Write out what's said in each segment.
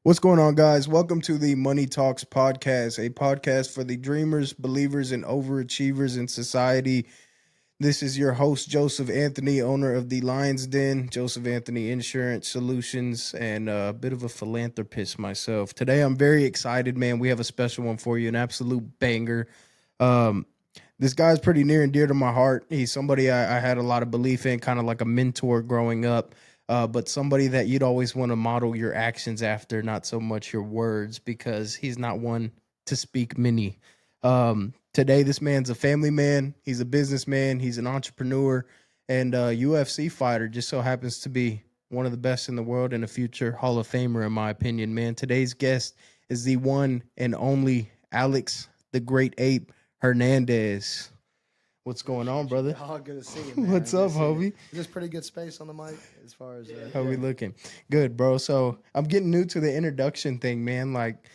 What's going on, guys? Welcome to the Money Talks podcast, a podcast for the dreamers, believers, and overachievers in society. This is your host, Joseph Anthony, owner of the Lions Den, Joseph Anthony Insurance Solutions, and a bit of a philanthropist myself. Today, I'm very excited, man. We have a special one for you, an absolute banger. Um, this guy's pretty near and dear to my heart. He's somebody I had a lot of belief in, kind of like a mentor growing up. But somebody that you'd always want to model your actions after, not so much your words, because he's not one to speak many. Today, this man's a family man. He's a businessman. He's an entrepreneur and a UFC fighter. Just so happens to be one of the best in the world and a future Hall of Famer, in my opinion, man. Today's guest is the one and only Alex, the Great Ape Hernandez. What's going on, brother? Oh, good to see you, man. What's up, homie? Is this pretty good space on the mic as far as How we looking? Good, bro. So I'm getting new to the introduction thing, man. Like,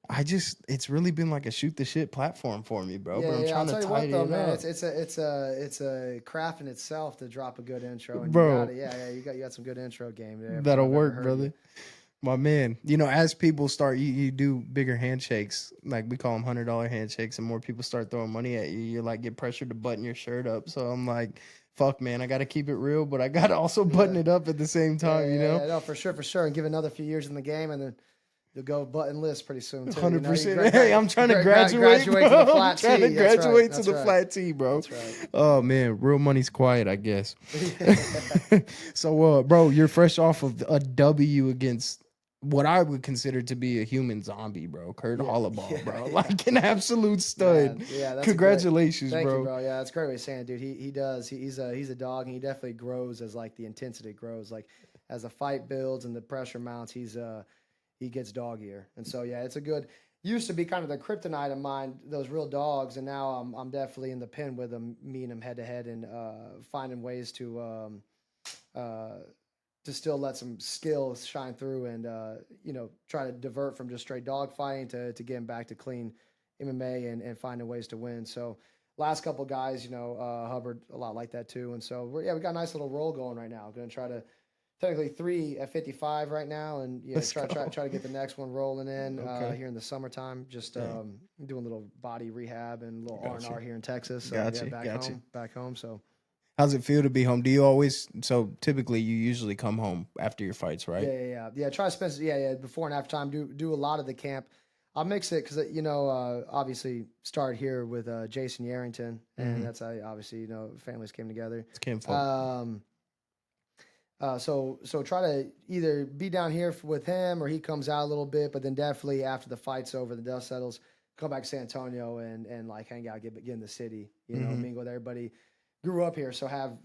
it's really been like a shoot the shit platform for me, bro. Yeah, but I'm yeah. I'll trying tell to you what, tidy though, it man. up. It's a craft in itself to drop a good intro, and Bro. you got it. Yeah, you got some good intro game there. if That'll I've ever work, heard brother. you. My man. You know, as people start, you do bigger handshakes. Like, we call them $100 handshakes, and more people start throwing money at you. You're like, get pressured to button your shirt up. So I'm like, fuck, man, I got to keep it real, but I got to also button it up at the same time, you know? Yeah, no, for sure. And give another few years in the game, and then you'll go buttonless pretty soon too. 100%. Hey, I'm trying to graduate, bro. to the flat I'm trying T. to That's graduate right, to that's the right. flat T, bro. That's right. Oh man, real money's quiet, I guess. So, bro, you're fresh off of a W against what I would consider to be a human zombie, bro. Kurt Holloway, bro, like an absolute stud. Man, yeah, that's Congratulations, Thank bro. you, bro. Yeah, that's a great way of saying it, dude. He does. He's a dog, and he definitely grows as like the intensity grows. Like as the fight builds and the pressure mounts, he gets doggier. And so yeah, it's a good. Used to be kind of the kryptonite of mine, those real dogs, and now I'm definitely in the pen with them, meeting them head to head, and finding ways uh, to still let some skills shine through, and try to divert from just straight dog fighting to getting back to clean MMA and finding ways to win. So last couple guys, Hubbard a lot like that too, and so we got a nice little roll going right now. Going to try to technically 3 at 55 right now, and try to get the next one rolling in here in the summertime. Just doing a little body rehab and a little R&R here in Texas. So back home. So. How's it feel to be home? Do you always? So typically, you usually come home after your fights, right? Yeah. Try to spend before and after time. Do a lot of the camp. I'll mix it because obviously start here with Jason Yarrington, and that's how obviously families came together. It's kinfolk. So try to either be down here with him or he comes out a little bit, but then definitely after the fight's over, the dust settles, come back to San Antonio and like hang out, get in the city, mingle with everybody. Grew up here, so have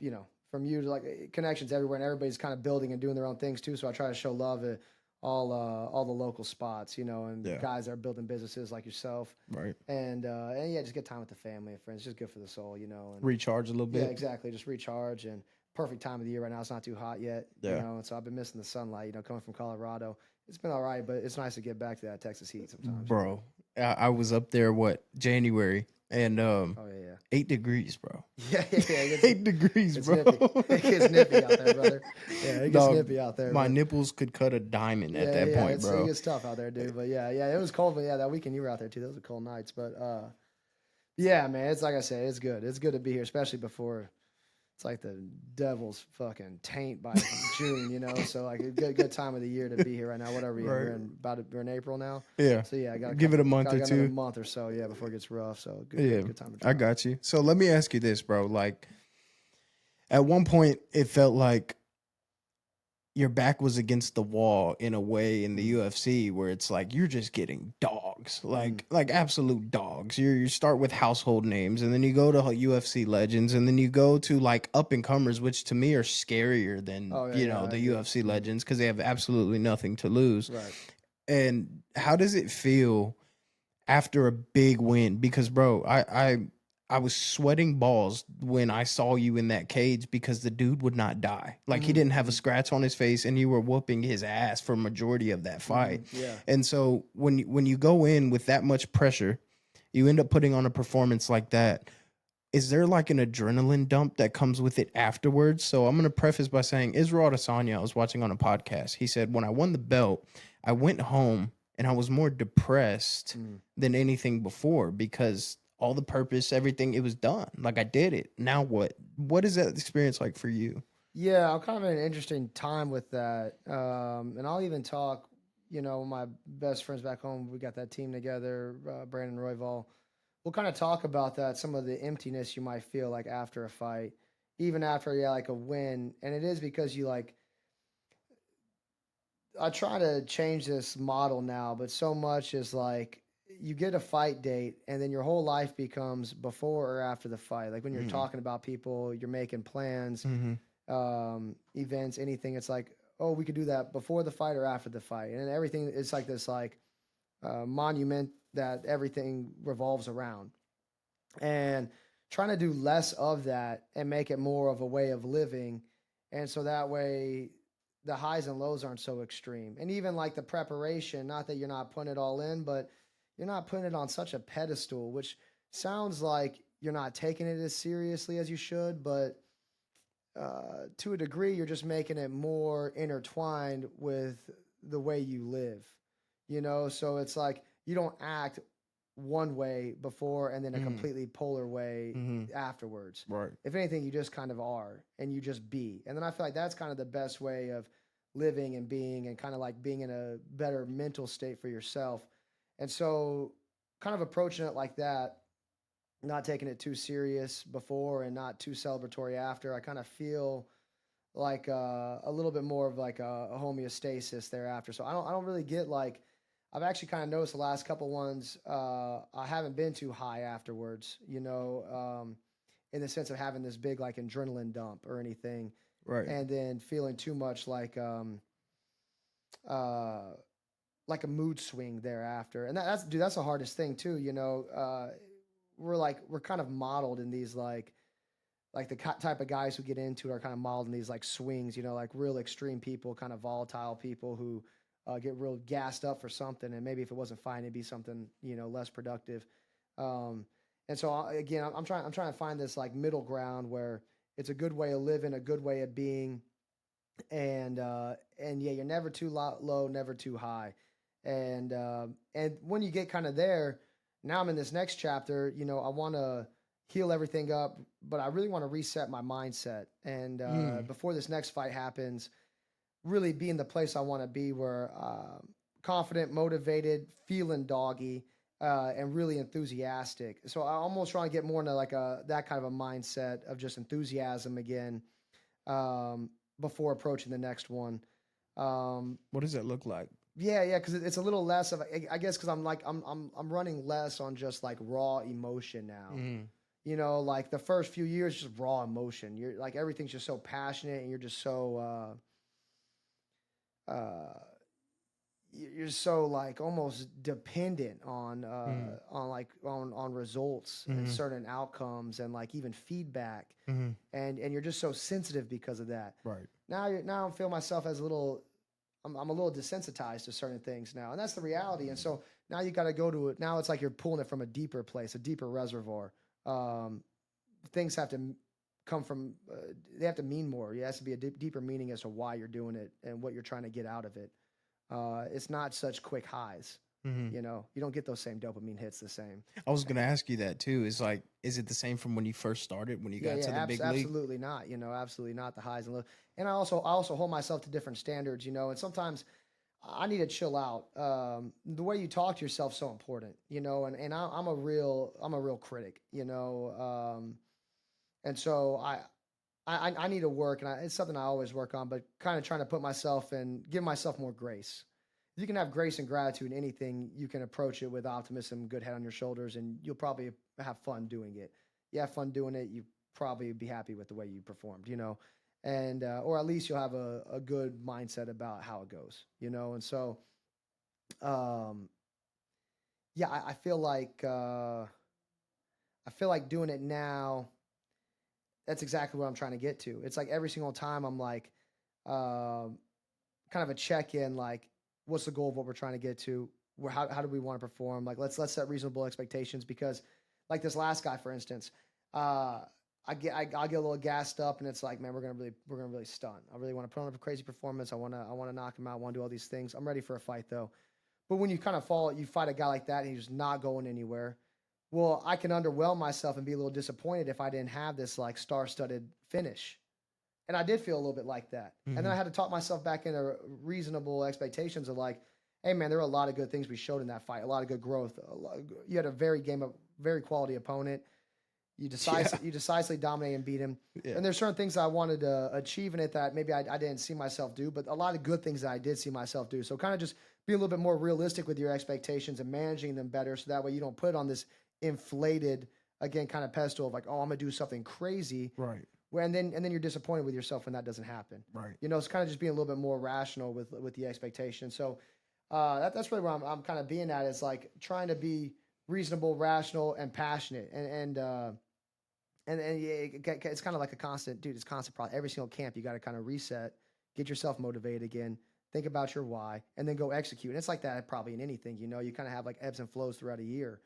from you to like connections everywhere, and everybody's kind of building and doing their own things too. So I try to show love at all the local spots, and guys that are building businesses like yourself, right? And just get time with the family and friends. Just good for the soul, and recharge a little bit. Yeah, exactly. Just recharge, and perfect time of the year right now. It's not too hot yet, and so I've been missing the sunlight. Coming from Colorado, it's been all right, but it's nice to get back to that Texas heat sometimes. Bro, I was up there January. And 8 degrees, bro. Yeah. 8 degrees, it's bro. Nippy. It gets nippy out there, brother. Yeah, it gets nippy out there. My nipples could cut a diamond at that point, bro. It gets tough out there, dude. But it was cold. But that weekend you were out there too. Those were cold nights. But man, it's like I said, it's good. It's good to be here, especially before. It's like the devil's fucking taint by June, So like a good time of the year to be here right now. Whatever we're in April now. Yeah. So I got give it a month or two. A month or so, before it gets rough. So good time to try. I got you. So let me ask you this, bro. Like at one point it felt like your back was against the wall in a way in the UFC where it's like you're just getting dogs, like absolute dogs. You start with household names, and then you go to UFC legends, and then you go to like up and comers, which to me are scarier than the UFC legends because they have absolutely nothing to lose. Right. And how does it feel after a big win? Because bro, I was sweating balls when I saw you in that cage because the dude would not die. Like he didn't have a scratch on his face, and you were whooping his ass for majority of that fight. Yeah. And so when you go in with that much pressure, you end up putting on a performance like that. is there like an adrenaline dump that comes with it afterwards? So I'm going to preface by saying Israel Adesanya, I was watching on a podcast. He said, when I won the belt, I went home and I was more depressed Mm. than anything before because all the purpose, everything, it was done. Like I did it. Now what? What is that experience like for you? Yeah, I'm kind of in an interesting time with that. And I'll even talk, my best friends back home. We got that team together, Brandon Royval. We'll kind of talk about that, some of the emptiness you might feel like after a fight, even after, yeah, like a win. And it is because I try to change this model now, but so much is like you get a fight date and then your whole life becomes before or after the fight. Like when you're Mm-hmm. talking about people, you're making plans, Mm-hmm. events, anything. It's like, oh, we could do that before the fight or after the fight, and everything is like this, like monument that everything revolves around, and trying to do less of that and make it more of a way of living, and so that way the highs and lows aren't so extreme, and even like the preparation. Not that you're not putting it all in, but you're not putting it on such a pedestal, which sounds like you're not taking it as seriously as you should, but to a degree, you're just making it more intertwined with the way you live, So it's like you don't act one way before and then a Mm-hmm. completely polar way Mm-hmm. afterwards. Right. If anything, you just kind of are and you just be. And then I feel like that's kind of the best way of living and being and kind of like being in a better mental state for yourself. And so, kind of approaching it like that, not taking it too serious before and not too celebratory after. I kind of feel like a little bit more of like a homeostasis thereafter. So I don't really get like I've actually kind of noticed the last couple ones I haven't been too high afterwards. In the sense of having this big like adrenaline dump or anything, Right. and then feeling too much uh, like a mood swing thereafter. And that's dude, that's the hardest thing too. We're kind of modeled in these like the type of guys who get into it are kind of modeled in these like swings, like real extreme people, kind of volatile people who get real gassed up for something, and maybe if it wasn't fine, it'd be something less productive. Um, and so again, I'm trying to find this like middle ground where it's a good way of living, a good way of being, and yeah, you're never too low, never too high, and when you get kind of there, now I'm in this next chapter. I want to heal everything up, but I really want to reset my mindset, and Mm. before this next fight happens, really be in the place I want to be, where confident, motivated, feeling doggy. And really enthusiastic. So I almost trying to get more into like that kind of a mindset of just enthusiasm again, um, before approaching the next one. Um, What does that look like? yeah, yeah, because it's a little less of I guess because I'm running less on just like raw emotion now. Mm. Like the first few years, just raw emotion. You're like everything's just so passionate, and you're just so uh, you're so like almost dependent Mm. on results and Mm. certain outcomes and like even feedback, Mm. and you're just so sensitive because of that. Right. Now I feel myself as a little. I'm a little desensitized to certain things now, and that's the reality. And so now you got to go to it. Now it's like you're pulling it from a deeper place, a deeper reservoir. Um, Things have to come from. They have to mean more. It has to be a deeper meaning as to why you're doing it and what you're trying to get out of it. It's not such quick highs. Mm. You don't get those same dopamine hits the same. I was gonna ask you that too. Is like, is it the same from when you first started, when you Yeah, got yeah, to the big league? absolutely not. Absolutely not the highs and lows. And I also hold myself to different standards. And sometimes I need to chill out. The way you talk to yourself is so important. And I'm a real critic. And so I need to work, and it's something I always work on, but kind of trying to put myself and give myself more grace. If you can have grace and gratitude in anything, you can approach it with optimism, good head on your shoulders, and you'll probably have fun doing it. You have fun doing it, you probably be happy with the way you performed. And or at least you'll have a good mindset about how it goes. And so um, yeah, I feel like doing it now. That's exactly what I'm trying to get to. It's like every single time I'm like, um, kind of a check in, like, what's the goal of what we're trying to get to? How do we want to perform? Like, let's set reasonable expectations, because, like this last guy, for instance, I'll get a little gassed up, and it's like, man, we're gonna really stun. I really want to put on a crazy performance. I wanna knock him out. I want to do all these things. I'm ready for a fight though. But when you kind of you fight a guy like that, and he's just not going anywhere. Well, I can underwhelm myself and be a little disappointed if I didn't have this like star-studded finish. And I did feel a little bit like that. And then I had to talk myself back into reasonable expectations of like, hey man, there are a lot of good things we showed in that fight, a lot of good growth. You had a very quality opponent. You decisively dominate and beat him. Yeah. And there's certain things I wanted to achieve in it that maybe I didn't see myself do, but a lot of good things that I did see myself do. So kind of just be a little bit more realistic with your expectations and managing them better, so that way you don't put it on this inflated, again, kind of pedestal of like, oh, I'm gonna do something crazy. Right. And then you're disappointed with yourself when that doesn't happen. Right. You know, it's kind of just being a little bit more rational with the expectation. So that's really where I'm kind of being at, is like trying to be reasonable, rational, and passionate. And yeah, it's kind of like a constant, dude. It's constant. Probably every single camp, you got to kind of reset, get yourself motivated again, think about your why, and then go execute. And it's like that probably in anything. You know, you kind of have like ebbs and flows throughout a year,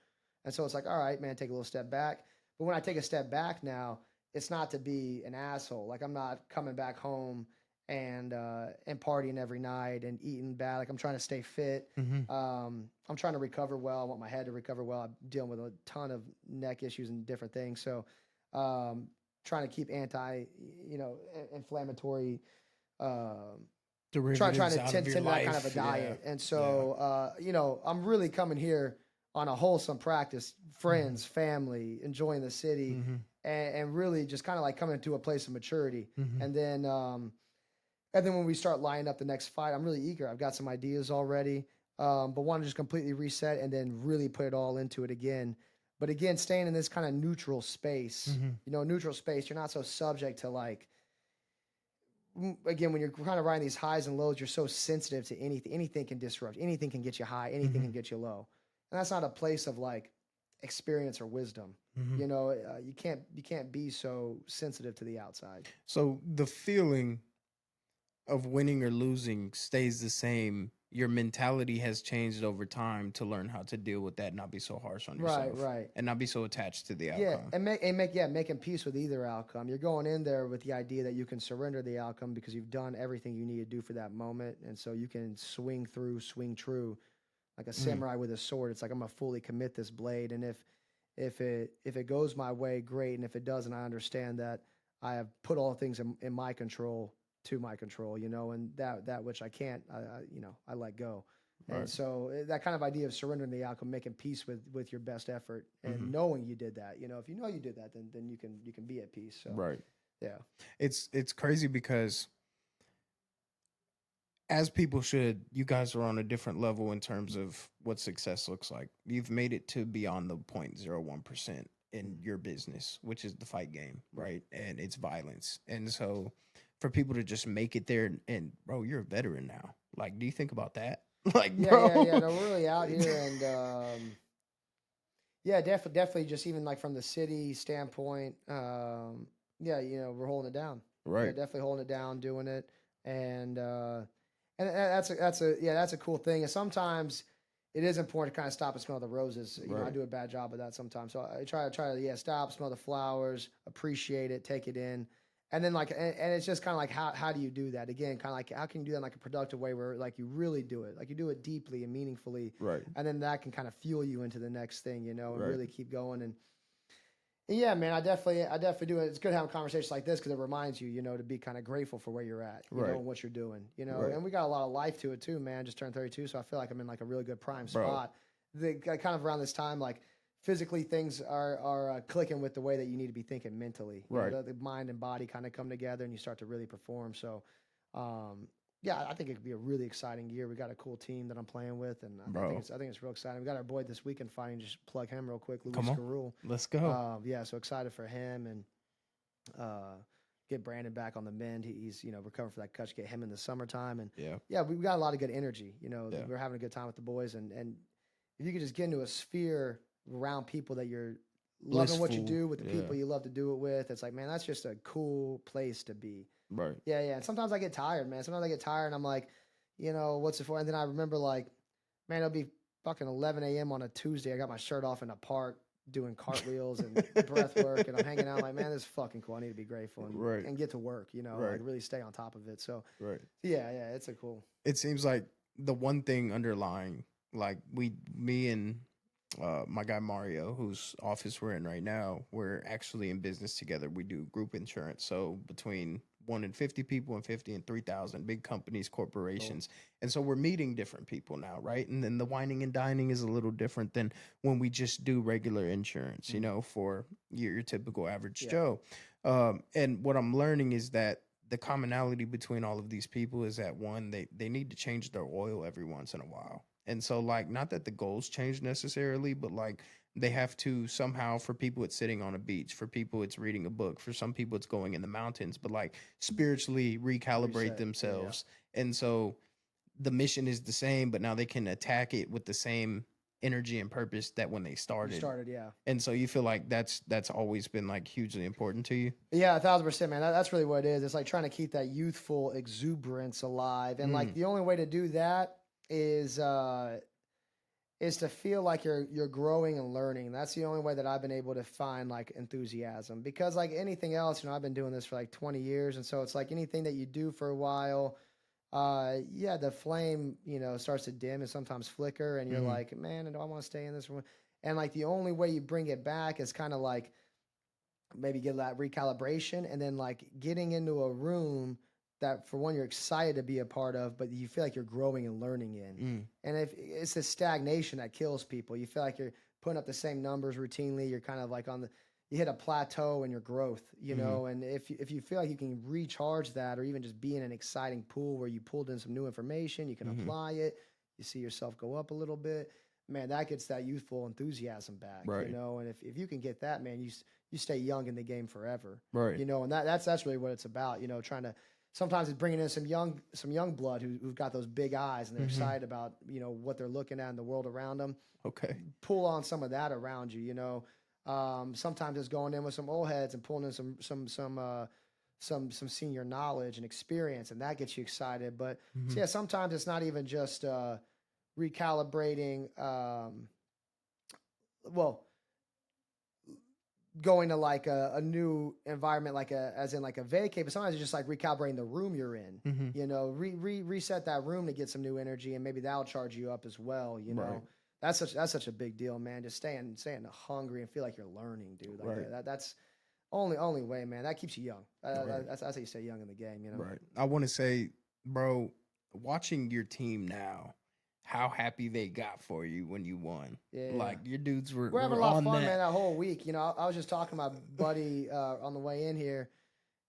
and so it's like, all right, man, take a little step back. But when I take a step back now, it's not to be an asshole. Like I'm not coming back home and partying every night and eating bad. Like I'm trying to stay fit. I'm trying to recover well. I want my head to recover well. I'm dealing with a ton of neck issues and different things. So trying to keep inflammatory, trying to tend that kind of a diet. And so, I'm really coming here on a wholesome practice, friends, family, enjoying the city, and really just kind of like coming to a place of maturity. And then when we start lining up the next fight, I'm really eager. I've got some ideas already, but want to just completely reset and then really put it all into it again. But again, staying in this kind of neutral space, neutral space, you're not so subject to like, again, when you're kind of riding these highs and lows, you're so sensitive to anything. Anything can disrupt, anything can get you high, anything can get you low. And that's not a place of like experience or wisdom. You can't be so sensitive to the outside. So the feeling of winning or losing stays the same. Your mentality has changed over time to learn how to deal with that, and not be so harsh on yourself, right, and not be so attached to the yeah, outcome. and making peace with either outcome. You're going in there with the idea that you can surrender the outcome because you've done everything you need to do for that moment, and so you can swing true, like a samurai with a sword. It's like, I'm gonna fully commit this blade, and if it goes my way, great, and if it doesn't, I understand that I have put all things in my control to my control, and that which I can't, I let go. Right. And so that kind of idea of surrendering the outcome, making peace with your best effort, and knowing you did that. If you know you did that, then you can be at peace. So Right. yeah, It's crazy because, as people should, you guys are on a different level in terms of what success looks like. You've made it to beyond the 0.01% in your business, which is the fight game, right? And it's violence. And so for people to just make it there, and bro, you're a veteran now. Like, do you think about that? Like, yeah, bro. yeah. No, we're really out here, and yeah, definitely. Just even like from the city standpoint, yeah, we're holding it down. Right. Yeah, definitely holding it down, doing it, and that's a cool thing. And sometimes it is important to kind of stop and smell the roses. I do a bad job of that sometimes. So I try to stop, smell the flowers, appreciate it, take it in. And then like, and it's just kind of like, how do you do that? Again, kind of like, how can you do that in like a productive way where like you really do it, like you do it deeply and meaningfully, Right. and then that can kind of fuel you into the next thing, and really keep going. And yeah, man, I definitely do it. It's good having conversations like this because it reminds you, to be kind of grateful for where you're at, know, and what you're doing, And we got a lot of life to it too, man. Just turned 32, so I feel like I'm in like a really good prime spot. Kind of around this time, like physically, things are clicking with the way that you need to be thinking mentally. The mind and body kind of come together, and you start to really perform. So, yeah, I think it could be a really exciting year. We got a cool team that I'm playing with, and I think it's real exciting. We got our boy this weekend fighting. Just plug him real quick, Luis Garul. Let's go. Yeah, so excited for him, and get Brandon back on the mend. He's recovering for that cut. Get him in the summertime, and yeah, we got a lot of good energy. We're having a good time with the boys, and if you could just get into a sphere around people that you're loving what you do with the people you love to do it with, it's like, man, that's just a cool place to be. Right. Yeah. And sometimes I get tired, man. Sometimes I get tired, and I'm like, what's it for? And then I remember like, man, it'll be fucking 11 a.m. on a Tuesday. I got my shirt off in the park, doing cartwheels and breath work, and I'm hanging out like, man, this is fucking cool. I need to be grateful Right. and get to work, you know, Right. like really stay on top of it. So Right. yeah, it's a cool. It seems like the one thing underlying, like me and my guy Mario, whose office we're in right now, we're actually in business together. We do group insurance. So between 1 and 50 people and 50 and 3,000, big companies, Cool. corporations. And so we're meeting different people now, right? And then the whining and dining is a little different than when we just do regular insurance, you know, for your typical average Yeah. Joe. And what I'm learning is that the commonality between all of these people is that one, they need to change their oil every once in a while. And so like not that the goals change necessarily, but like they have to somehow, for people it's sitting on a beach, for people it's reading a book, for some people it's going in the mountains, but like spiritually recalibrate Reset. Yeah. themselves. And so the mission is the same, but now they can attack it with the same energy and purpose that when they You started. started, yeah. And so you feel like that's always been like hugely important to you. Yeah, 1,000%, man. That's really what it is. It's like trying to keep that youthful exuberance alive, and like Mm, the only way to do that is to feel like you're growing and learning. That's the only way that I've been able to find like enthusiasm. Because like anything else, you know, I've been doing this for like 20 years, and so it's like anything that you do for a while, yeah, the flame, you know, starts to dim and sometimes flicker, and you're mm-hmm, like, man, do I want to stay in this room? And like the only way you bring it back is kind of like maybe get that recalibration, and then like getting into a room that for one you're excited to be a part of, but you feel like you're growing and learning in. mm, And if it's the stagnation that kills people, you feel like you're putting up the same numbers routinely. You're kind of like on the you hit a plateau in your growth, you mm-hmm, know. And if you feel like you can recharge that, or even just be in an exciting pool where you pulled in some new information, you can mm-hmm. apply it, you see yourself go up a little bit. Man, that gets that youthful enthusiasm back, you Right. know. And if you can get that, man, you stay young in the game forever, Right. you know. And that's really what it's about, you know. Trying to sometimes it's bringing in some young blood who've got those big eyes and they're Mm-hmm. excited about, you know, what they're looking at in the world around them. Okay. Pull on some of that around you, you know. Sometimes it's going in with some old heads and pulling in some senior knowledge and experience, and that gets you excited. But Mm-hmm. so yeah, sometimes it's not even just recalibrating. Well, going to like a new environment, like as in like a vacay, but sometimes it's just like recalibrating the room you're in. Mm-hmm. You know, reset that room to get some new energy, and maybe that'll charge you up as well. You Right. know, that's such a big deal, man. Just staying hungry and feel like you're learning, dude. Like Right. that's only way, man. That keeps you young. Right. That's how you stay young in the game. You know. Right. I want to say, bro, watching your team now, how happy they got for you when you won. Yeah. Like your dudes were, We're having were a lot of on fun, man. that. That whole week, you know, I was just talking to my buddy on the way in here,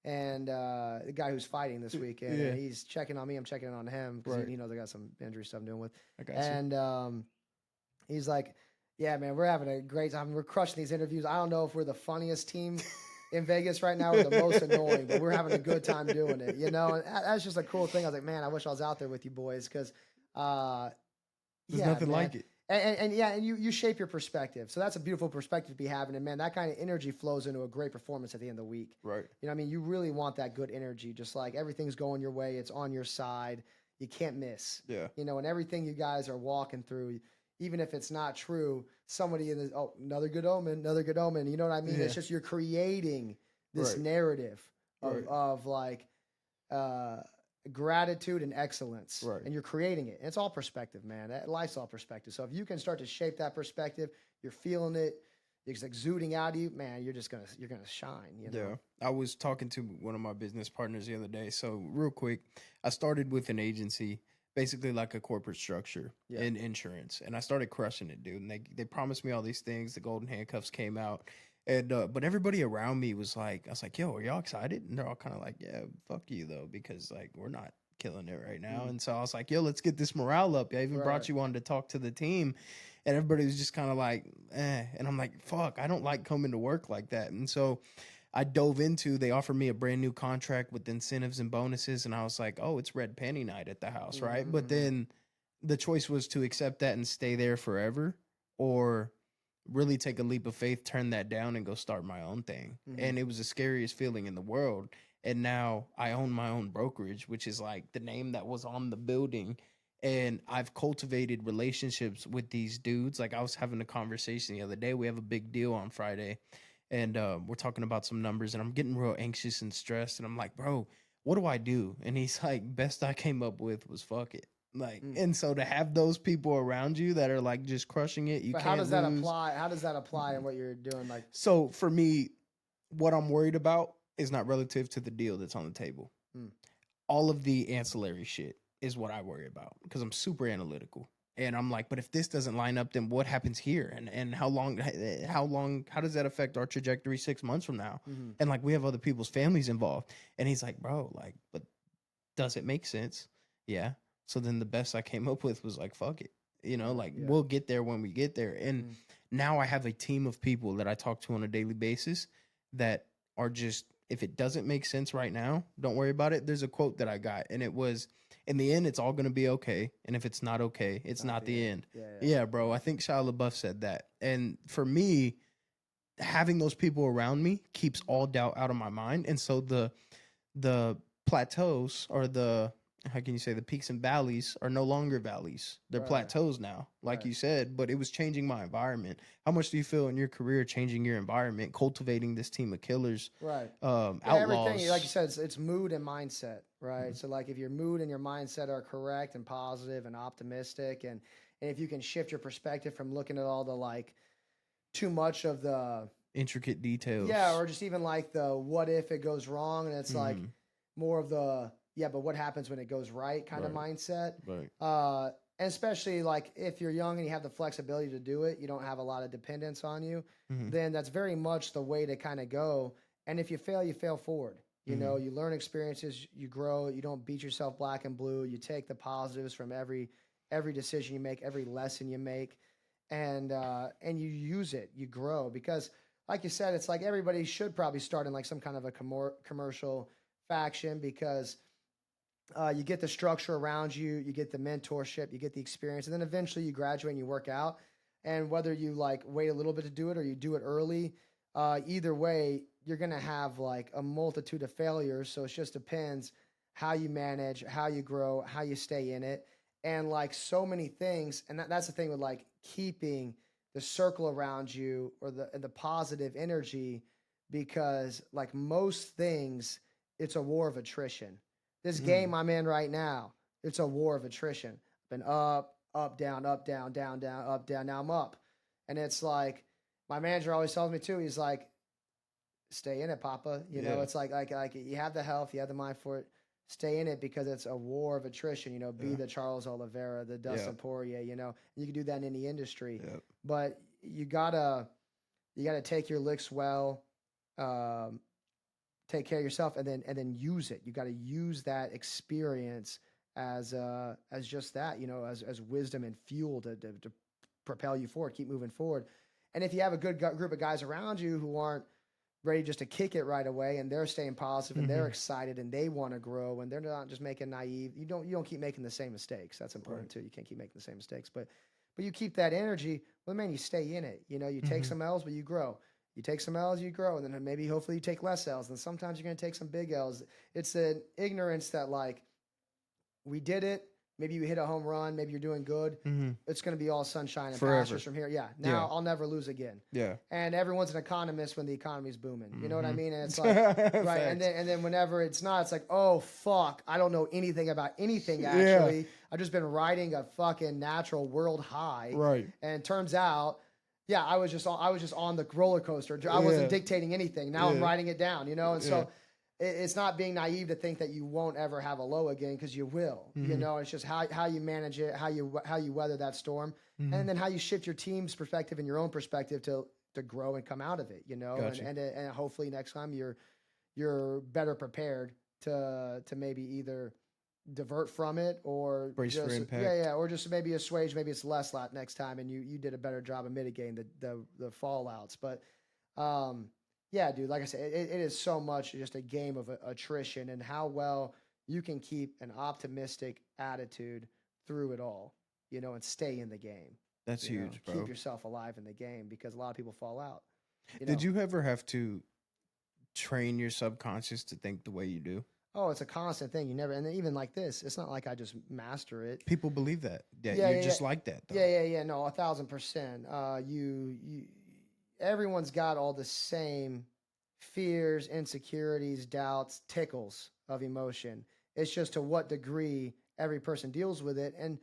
and the guy who's fighting this weekend, Yeah. and he's checking on me. I'm checking on him because Right. he knows I got some injury stuff I'm dealing with. I got you. And he's like, "Yeah, man, we're having a great time. We're crushing these interviews. I don't know if we're the funniest team in Vegas right now or the most annoying, but we're having a good time doing it, you know." And that's just a cool thing. I was like, "Man, I wish I was out there with you boys because." There's Yeah, nothing man. like it. And yeah, and you shape your perspective. So that's a beautiful perspective to be having. And man, that kind of energy flows into a great performance at the end of the week. Right. You know what I mean? You really want that good energy, just like everything's going your way, it's on your side. You can't miss. Yeah. You know, and everything you guys are walking through, even if it's not true, somebody in the another good omen, another good omen. You know what I mean? Yeah. It's just you're creating this Right. narrative Right. of like uh gratitude and excellence, Right. and you're creating it. And it's all perspective, man. Life's all perspective. So if you can start to shape that perspective, you're feeling it, it's exuding out of you, man. You're gonna shine, you know. Yeah. I was talking to one of my business partners the other day. So, real quick, I started with an agency, basically like a corporate structure Yeah. in insurance, and I started crushing it, dude. And they promised me all these things. The golden handcuffs came out. And but everybody around me was like, I was like, "Yo, are y'all excited?" And they're all kind of like, "Yeah, fuck you though, because like we're not killing it right now." Mm. And so I was like, "Yo, let's get this morale up." I even Right. brought you on to talk to the team, and everybody was just kind of like, "Eh." And I'm like, "Fuck, I don't like coming to work like that." And so I dove into. They offered me a brand new contract with incentives and bonuses, and I was like, "Oh, it's red penny night at the house, right?" But Mm-hmm. then the choice was to accept that and stay there forever, or really take a leap of faith, turn that down, and go start my own thing. Mm-hmm. And it was the scariest feeling in the world. And now I own my own brokerage, which is like the name that was on the building. And I've cultivated relationships with these dudes. Like I was having a conversation the other day. We have a big deal on Friday, and we're talking about some numbers, and I'm getting real anxious and stressed. And I'm like, bro, what do I do? And he's like, best I came up with was fuck it. Like, and so to have those people around you that are like just crushing it, you But how can't does that lose. apply? How does that apply in what you're doing? Like, So for me, what I'm worried about is not relative to the deal that's on the table. mm, All of the ancillary shit is what I worry about because I'm super analytical. And I'm like, but if this doesn't line up, then what happens here? And how does that affect our trajectory 6 months from now? mm-hmm. And like, we have other people's families involved. And he's like, bro, like, but does it make sense? Yeah. So then the best I came up with was like, fuck it. Like Yeah. we'll get there when we get there. And Mm. now I have a team of people that I talk to on a daily basis that are just, if it doesn't make sense right now, don't worry about it. There's a quote that I got, and it was, in the end, it's all going to be okay. And if it's not okay, it's not the end. Yeah. Yeah, bro. I think Shia LaBeouf said that. And for me, having those people around me keeps all doubt out of my mind. And so the plateaus, or the, how can you say, the peaks and valleys are no longer valleys. They're Right. plateaus now, like Right. you said, but it was changing my environment. How much do you feel in your career changing your environment, cultivating this team of killers, Right. outlaws? Everything, like you said, it's mood and mindset, right? So like if your mood and your mindset are correct and positive and optimistic, and if you can shift your perspective from looking at all the like too much of the Intricate details. yeah, or just even like the what if it goes wrong, and it's like more of the yeah, but what happens when it goes right kind of mindset. Right. And especially like if you're young and you have the flexibility to do it, you don't have a lot of dependence on you, then that's very much the way to kind of go. And if you fail forward. You know, you learn experiences, you grow, you don't beat yourself black and blue. You take the positives from every decision you make, every lesson you make, and you use it, you grow. Because like you said, it's like everybody should probably start in like some kind of a commercial faction, because you get the structure around you, you get the mentorship, you get the experience, and then eventually you graduate and you work out. And whether you like wait a little bit to do it or you do it early, either way, you're gonna have like a multitude of failures. So it just depends how you manage, how you grow, how you stay in it, and like so many things. And that's the thing with like keeping the circle around you, or the positive energy, because like most things, it's a war of attrition. This game I'm in right now, it's a war of attrition. Been up, down, down, down, up, down. Now I'm up. And it's like, my manager always tells me too, he's like, stay in it, Papa. You know, it's like you have the health, you have the mind for it. Stay in it, because it's a war of attrition. You know, be the Charles Oliveira, the Dustin Poirier. You know, you can do that in any industry, but you gotta take your licks well, um, take care of yourself, and then use it. You got to use that experience as just that. You know, as wisdom and fuel to propel you forward, keep moving forward. And if you have a good group of guys around you who aren't ready just to kick it right away, and they're staying positive and they're excited and they want to grow, and they're not just making naive, you don't keep making the same mistakes. That's important too. You can't keep making the same mistakes, but you keep that energy. Well, man, you stay in it. You know, you take some L's, but you grow. You take some L's, you grow, and then maybe hopefully you take less L's. And sometimes you're going to take some big L's. It's an ignorance that like, we did it. Maybe you hit a home run. Maybe you're doing good. It's going to be all sunshine and pastures from here. Yeah. Now I'll never lose again. Yeah. And everyone's an economist when the economy's booming. You know what I mean? And it's like, right. And then whenever it's not, it's like, oh fuck, I don't know anything about anything actually. I've just been riding a fucking natural world high. Right. And it turns out, yeah, I was just on the roller coaster. I wasn't dictating anything. Now I'm riding it down, you know? And so it's not being naive to think that you won't ever have a low again, because you will. You know, it's just how you manage it, how you weather that storm, and then how you shift your team's perspective and your own perspective to grow and come out of it. You know, and hopefully next time you're better prepared to maybe either divert from it, or brace just for impact. or just maybe assuage, maybe it's less lot next time, and you did a better job of mitigating the fallouts. But yeah, dude, like I said, it is so much just a game of attrition, and how well you can keep an optimistic attitude through it all, you know, and stay in the game. That's huge, bro. Keep yourself alive in the game, because a lot of people fall out. Did you ever have to train your subconscious to think the way you do? Oh, it's a constant thing. You never, and then even like this, it's not like I just master it. People believe that. Yeah, Yeah, you're yeah, just like that though. yeah. No, 1,000%. Everyone's got all the same fears, insecurities, doubts, tickles of emotion. It's just to what degree every person deals with it, and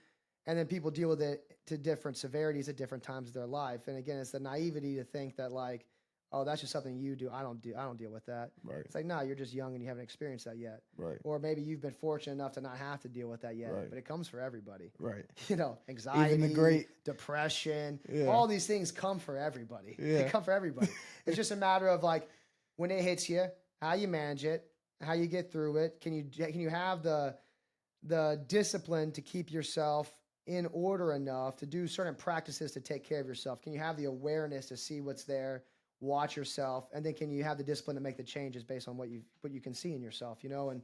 then people deal with it to different severities at different times of their life. And again, it's the naivety to think that like, oh, that's just something you do. I don't deal with that. Right. It's like, no, you're just young and you haven't experienced that yet. Right. Or maybe you've been fortunate enough to not have to deal with that yet. Right. But it comes for everybody. Right. Anxiety, Even the great, depression, yeah, all these things come for everybody. They yeah, come for everybody. It's just a matter of like when it hits you, how you manage it, how you get through it. Can you have the discipline to keep yourself in order enough to do certain practices to take care of yourself? Can you have the awareness to see what's there, watch yourself, and then can you have the discipline to make the changes based on what you can see in yourself, and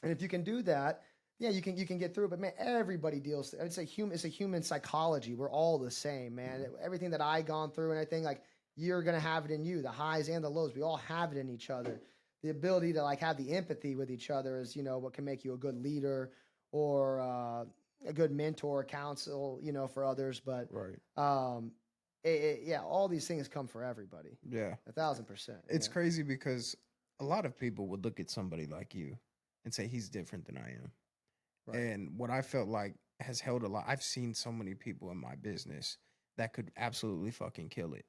if you can do that, yeah, you can get through it. But man, everybody deals. It's a human psychology. We're all the same, man. Everything that I gone through and everything, like you're gonna have it in you, the highs and the lows. We all have it in each other. The ability to like have the empathy with each other is, what can make you a good leader or a good mentor, counsel, for others. But right. yeah, all these things come for everybody. Yeah. 1,000%. It's Yeah. crazy because a lot of people would look at somebody like you and say he's different than I am. Right. And what I felt like has held a lot. I've seen so many people in my business that could absolutely fucking kill it,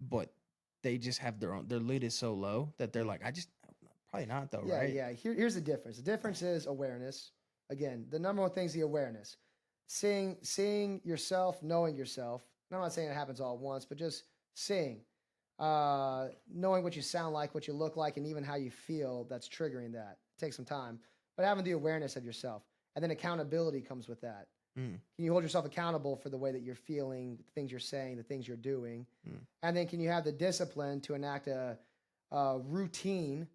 but they just have their lid is so low that they're like, I just probably not though, Yeah, right? yeah. Here's the difference. The difference is awareness. Again, the number one thing is the awareness. Seeing yourself, knowing yourself. And I'm not saying it happens all at once, but just seeing, knowing what you sound like, what you look like, and even how you feel. That's triggering that. It takes some time, but having the awareness of yourself, and then accountability comes with that. Mm, Can you hold yourself accountable for the way that you're feeling, the things you're saying, the things you're doing, mm, and then can you have the discipline to enact a routine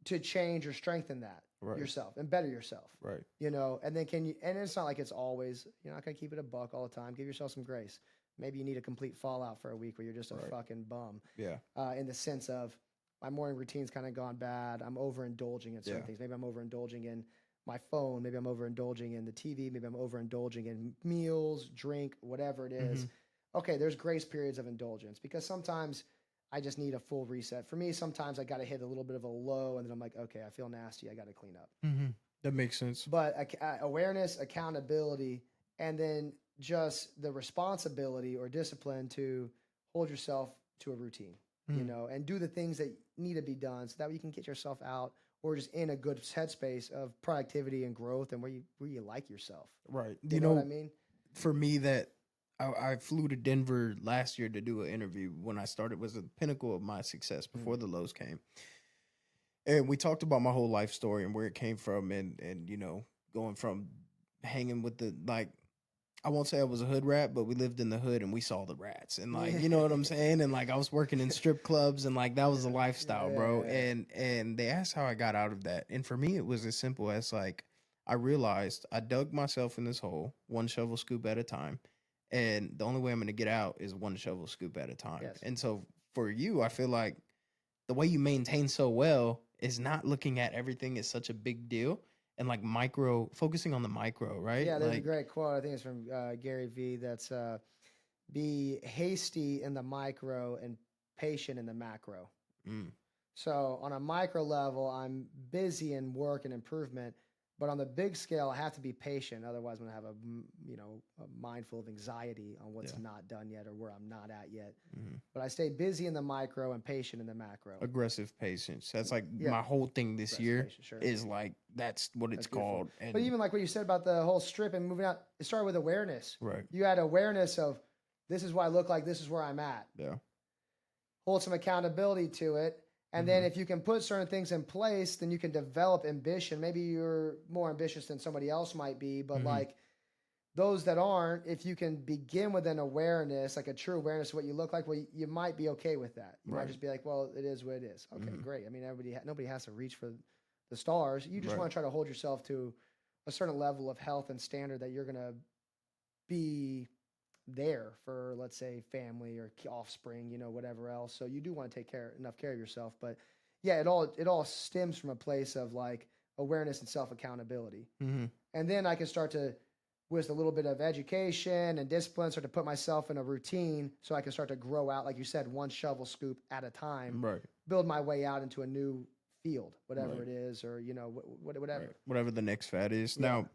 to change or strengthen that right. yourself and better yourself, Right. and then and it's not like it's always, you're not going to keep it a buck all the time. Give yourself some grace. Maybe you need a complete fallout for a week where you're just a Right. fucking bum. Yeah. In the sense of my morning routine's kind of gone bad. I'm overindulging in certain things. Maybe I'm overindulging in my phone. Maybe I'm overindulging in the TV. Maybe I'm overindulging in meals, drink, whatever it is. Okay, there's grace periods of indulgence because sometimes I just need a full reset. For me, sometimes I got to hit a little bit of a low and then I'm like, okay, I feel nasty. I got to clean up. That makes sense. But awareness, accountability, and then just the responsibility or discipline to hold yourself to a routine, and do the things that need to be done so that way you can get yourself out or just in a good headspace of productivity and growth and where you like yourself. Right. You know what I mean? For me, that I flew to Denver last year to do an interview when I started was the pinnacle of my success before the lows came. And we talked about my whole life story and where it came from and going from hanging with the like I won't say I was a hood rat, but we lived in the hood and we saw the rats and like you know what I'm saying? And like I was working in strip clubs and like that was a lifestyle, bro. And they asked how I got out of that. And for me it was as simple as like I realized I dug myself in this hole, one shovel scoop at a time. And the only way I'm gonna get out is one shovel scoop at a time. Yes. And so for you, I feel like the way you maintain so well is not looking at everything as such a big deal and like focusing on the micro, right? Yeah, there's a like, great quote. I think it's from Gary Vee. That's be hasty in the micro and patient in the macro. mm, So on a micro level, I'm busy in work and improvement, but on the big scale, I have to be patient. Otherwise, I'm gonna have a mindful of anxiety on what's not done yet or where I'm not at yet. But I stay busy in the micro and patient in the macro. aggressive patience. That's like my whole thing this year Patience, sure. is like, that's what it's beautiful. called. And But even like what you said about the whole strip and moving out, it started with awareness. right. You had awareness of this is what I look like, this is where I'm at. Yeah. Hold some accountability to it. And then if you can put certain things in place, then you can develop ambition. Maybe you're more ambitious than somebody else might be, but like those that aren't, if you can begin with an awareness, like a true awareness of what you look like, well, you might be okay with that. You might just be like, well, it is what it is. Okay, great. I mean, nobody has to reach for the stars. You just want to try to hold yourself to a certain level of health and standard that you're going to be there for, let's say, family or offspring, whatever else. So you do want to take enough care of yourself. But yeah, it all stems from a place of like awareness and self accountability. Mm-hmm. And then I can start to, with a little bit of education and discipline, start to put myself in a routine so I can start to grow out, like you said, one shovel scoop at a time, Right. build my way out into a new field, whatever Right. it is, or whatever. Right. Whatever the next fad is. Yeah. Now,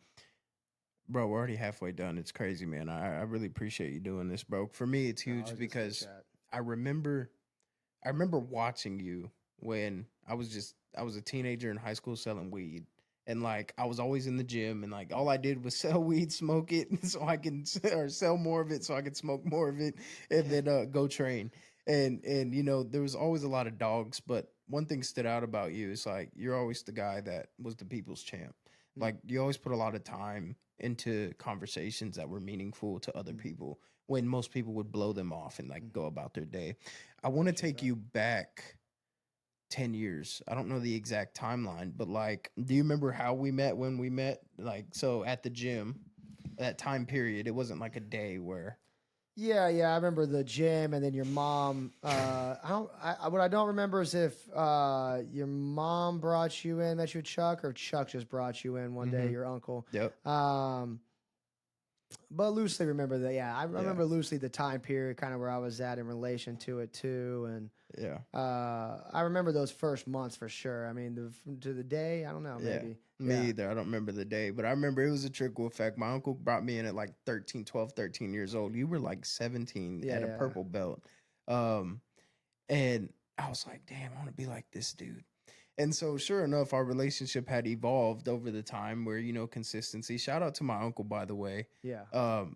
bro, we're already halfway done. It's crazy, man. I really appreciate you doing this, bro. For me, it's No, I huge was just gonna because chat. I remember I remember watching you when I was a teenager in high school selling weed. And like I was always in the gym and like all I did was sell weed, smoke it so I can or sell more of it so I could smoke more of it and then go train. And you know, there was always a lot of dogs, but one thing stood out about you is like you're always the guy that was the people's champ. Mm. Like you always put a lot of time into conversations that were meaningful to other Mm. people when most people would blow them off and like Mm. go about their day. I want to Appreciate take that. you back 10 years. I don't know the exact timeline, but like, do you remember how we met when we met? Like, so at the gym, that time period, it wasn't like a day where. Yeah, yeah, I remember the gym, and then your mom. What I don't remember is if your mom brought you in, met you with Chuck, or Chuck just brought you in one day, Mhm. your uncle. Yep. But loosely remember that. Yeah, I Yeah. remember loosely the time period, kind of where I was at in relation to it too, and Yeah. I remember those first months for sure. I mean, to the day, I don't know, Yeah. maybe. Me Yeah. either. I don't remember the day, but I remember it was a trickle effect. My uncle brought me in at like 13, 12, 13 years old. You were like 17 Yeah, at a yeah. purple belt. Um, and I was like, damn, I want to be like this dude. And so, sure enough, our relationship had evolved over the time where, you know, consistency. Shout out to my uncle, by the way. Yeah.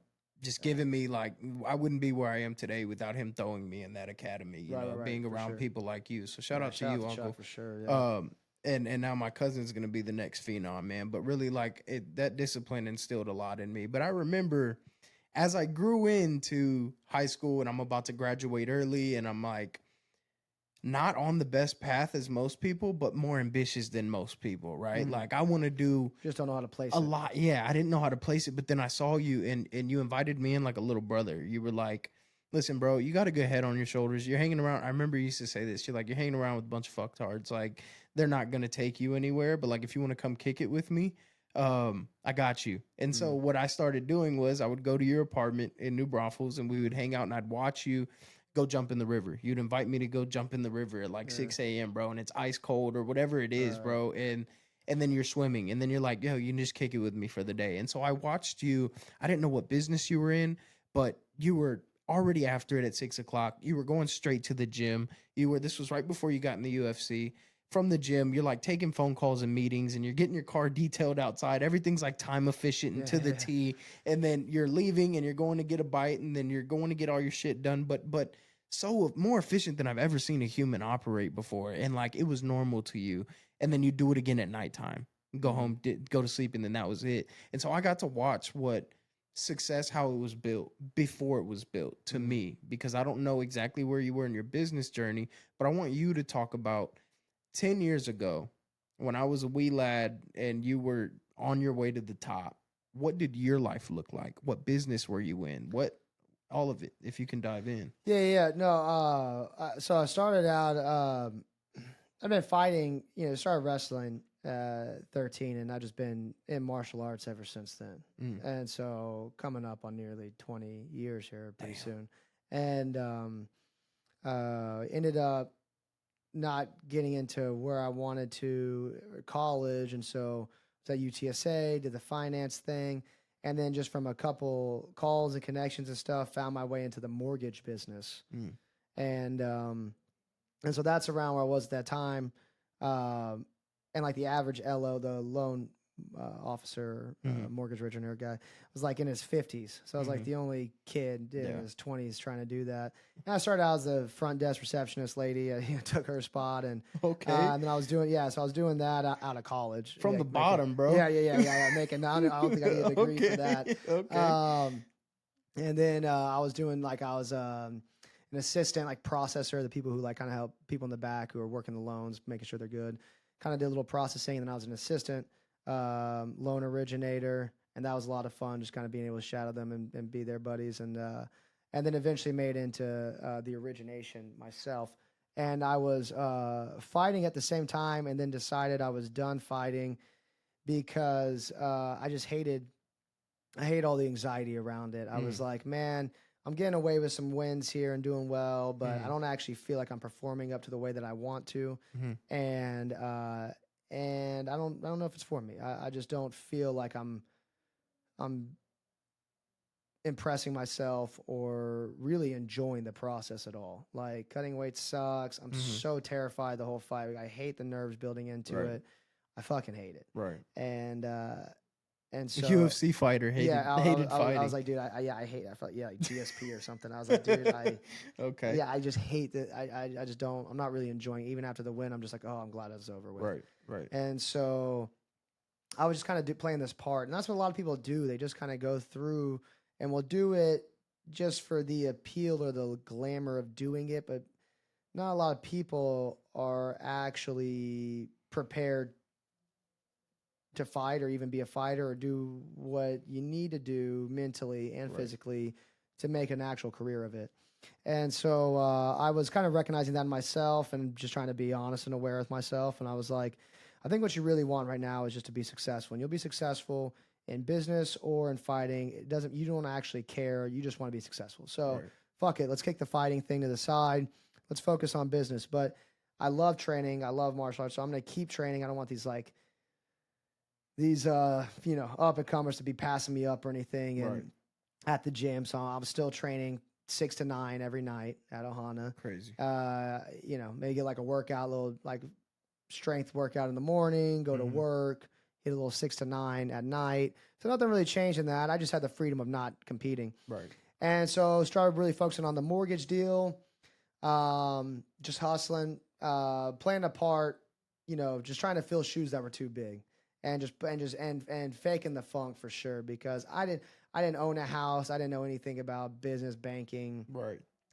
Just giving me like, I wouldn't be where I am today without him throwing me in that academy, you know, Right, being for around sure. people like you. So, shout Yeah, out to shout out you, to Chuck uncle. for sure. Yeah. And now my cousin's gonna be the next phenom, man. But really, like that discipline instilled a lot in me. But I remember as I grew into high school and I'm about to graduate early, and I'm like not on the best path as most people, but more ambitious than most people, right? Mhm. Like I want to do Just don't know how to place a it. lot. Yeah, I didn't know how to place it, but then I saw you and you invited me in like a little brother. You were like, "Listen, bro, you got a good head on your shoulders. You're hanging around." I remember you used to say this. You're like, "You're hanging around with a bunch of fucktards. Like, they're not gonna take you anywhere. But like, if you want to come kick it with me, I got you." And so what I started doing was I would go to your apartment in New Braunfels and we would hang out and I'd watch you go jump in the river. You'd invite me to go jump in the river at like Yeah. 6 a.m., bro, and it's ice cold or whatever it is, Right. bro. And then you're swimming, and then you're like, yo, you can just kick it with me for the day. And so I watched you. I didn't know what business you were in, but you were already after it at 6 o'clock. You were going straight to the gym. This was right before you got in the UFC. From the gym, you're like taking phone calls and meetings, and you're getting your car detailed outside. Everything's like time efficient and Yeah, to the yeah. T. And then you're leaving, and you're going to get a bite, and then you're going to get all your shit done. But so more efficient than I've ever seen a human operate before. And like it was normal to you. And then you do it again at nighttime, go home, go to sleep, and then that was it. And so I got to watch what success, how it was built before it was built to me, because I don't know exactly where you were in your business journey, but I want you to talk about 10 years ago when I was a wee lad and you were on your way to the top. What did your life look like? What business were you in? What all of it, if you can dive in. Yeah. No. So I started out. I've been fighting. Started wrestling 13, and I've just been in martial arts ever since then. Mm. And so coming up on nearly 20 years here pretty Damn. soon, and ended up not getting into where I wanted to college, and so was at UTSA, did the finance thing, and then just from a couple calls and connections and stuff, found my way into the mortgage business, Mm. and so that's around where I was at that time, and like the average LO, the loan officer, mortgage originator guy, was like in his 50s. So I was like the only kid in his 20s trying to do that. And I started out as a front desk receptionist lady. Took her spot, and and then I was doing so I was doing that out of college From the making, bottom, bro. Yeah. Making I don't think I need a degree for that. Okay. And then I was doing I was an assistant, like processor, the people who like kind of help people in the back who are working the loans, making sure they're good. Kind of did a little processing, and then I was an assistant loan originator, and that was a lot of fun, just kind of being able to shadow them and be their buddies, and then eventually made into the origination myself. and I was fighting at the same time, and then decided I was done fighting because I just I hate all the anxiety around it. I was like, man, I'm getting away with some wins here and doing well, but I don't actually feel like I'm performing up to the way that I want to, and I don't know if it's for me. I just don't feel like I'm impressing myself or really enjoying the process at all. Like cutting weight sucks. I'm so terrified the whole fight. I hate the nerves building into it. I fucking hate it. Right. And A so UFC fighter yeah, hated I fighting. was like, dude, I hate. I felt like GSP or something. I was like, dude, Okay. yeah, I just hate that. I just don't. I'm not really enjoying it. Even after the win. I'm just like, oh, I'm glad it's over with. Right. Right. And so I was just kind of playing this part, and that's what a lot of people do. They just kind of go through and will do it just for the appeal or the glamour of doing it, but not a lot of people are actually prepared to fight or even be a fighter or do what you need to do mentally and physically to make an actual career of it. And so I was kind of recognizing that in myself and just trying to be honest and aware with myself. And I was like, I think what you really want right now is just to be successful. And you'll be successful in business or in fighting. It doesn't, you don't actually care. You just want to be successful. So fuck it. Let's kick the fighting thing to the side. Let's focus on business. But I love training. I love martial arts. So I'm going to keep training. I don't want these up and comers to be passing me up or anything. And at the gym. So I'm still training 6 to 9 every night at Ohana. Crazy. Maybe get like a workout, a little like strength workout in the morning, go to work, hit a little 6 to 9 at night. So nothing really changed in that. I just had the freedom of not competing. Right. And so started really focusing on the mortgage deal, just hustling, playing a part, just trying to fill shoes that were too big. And faking the funk for sure, because I didn't own a house. I didn't know anything about business, banking,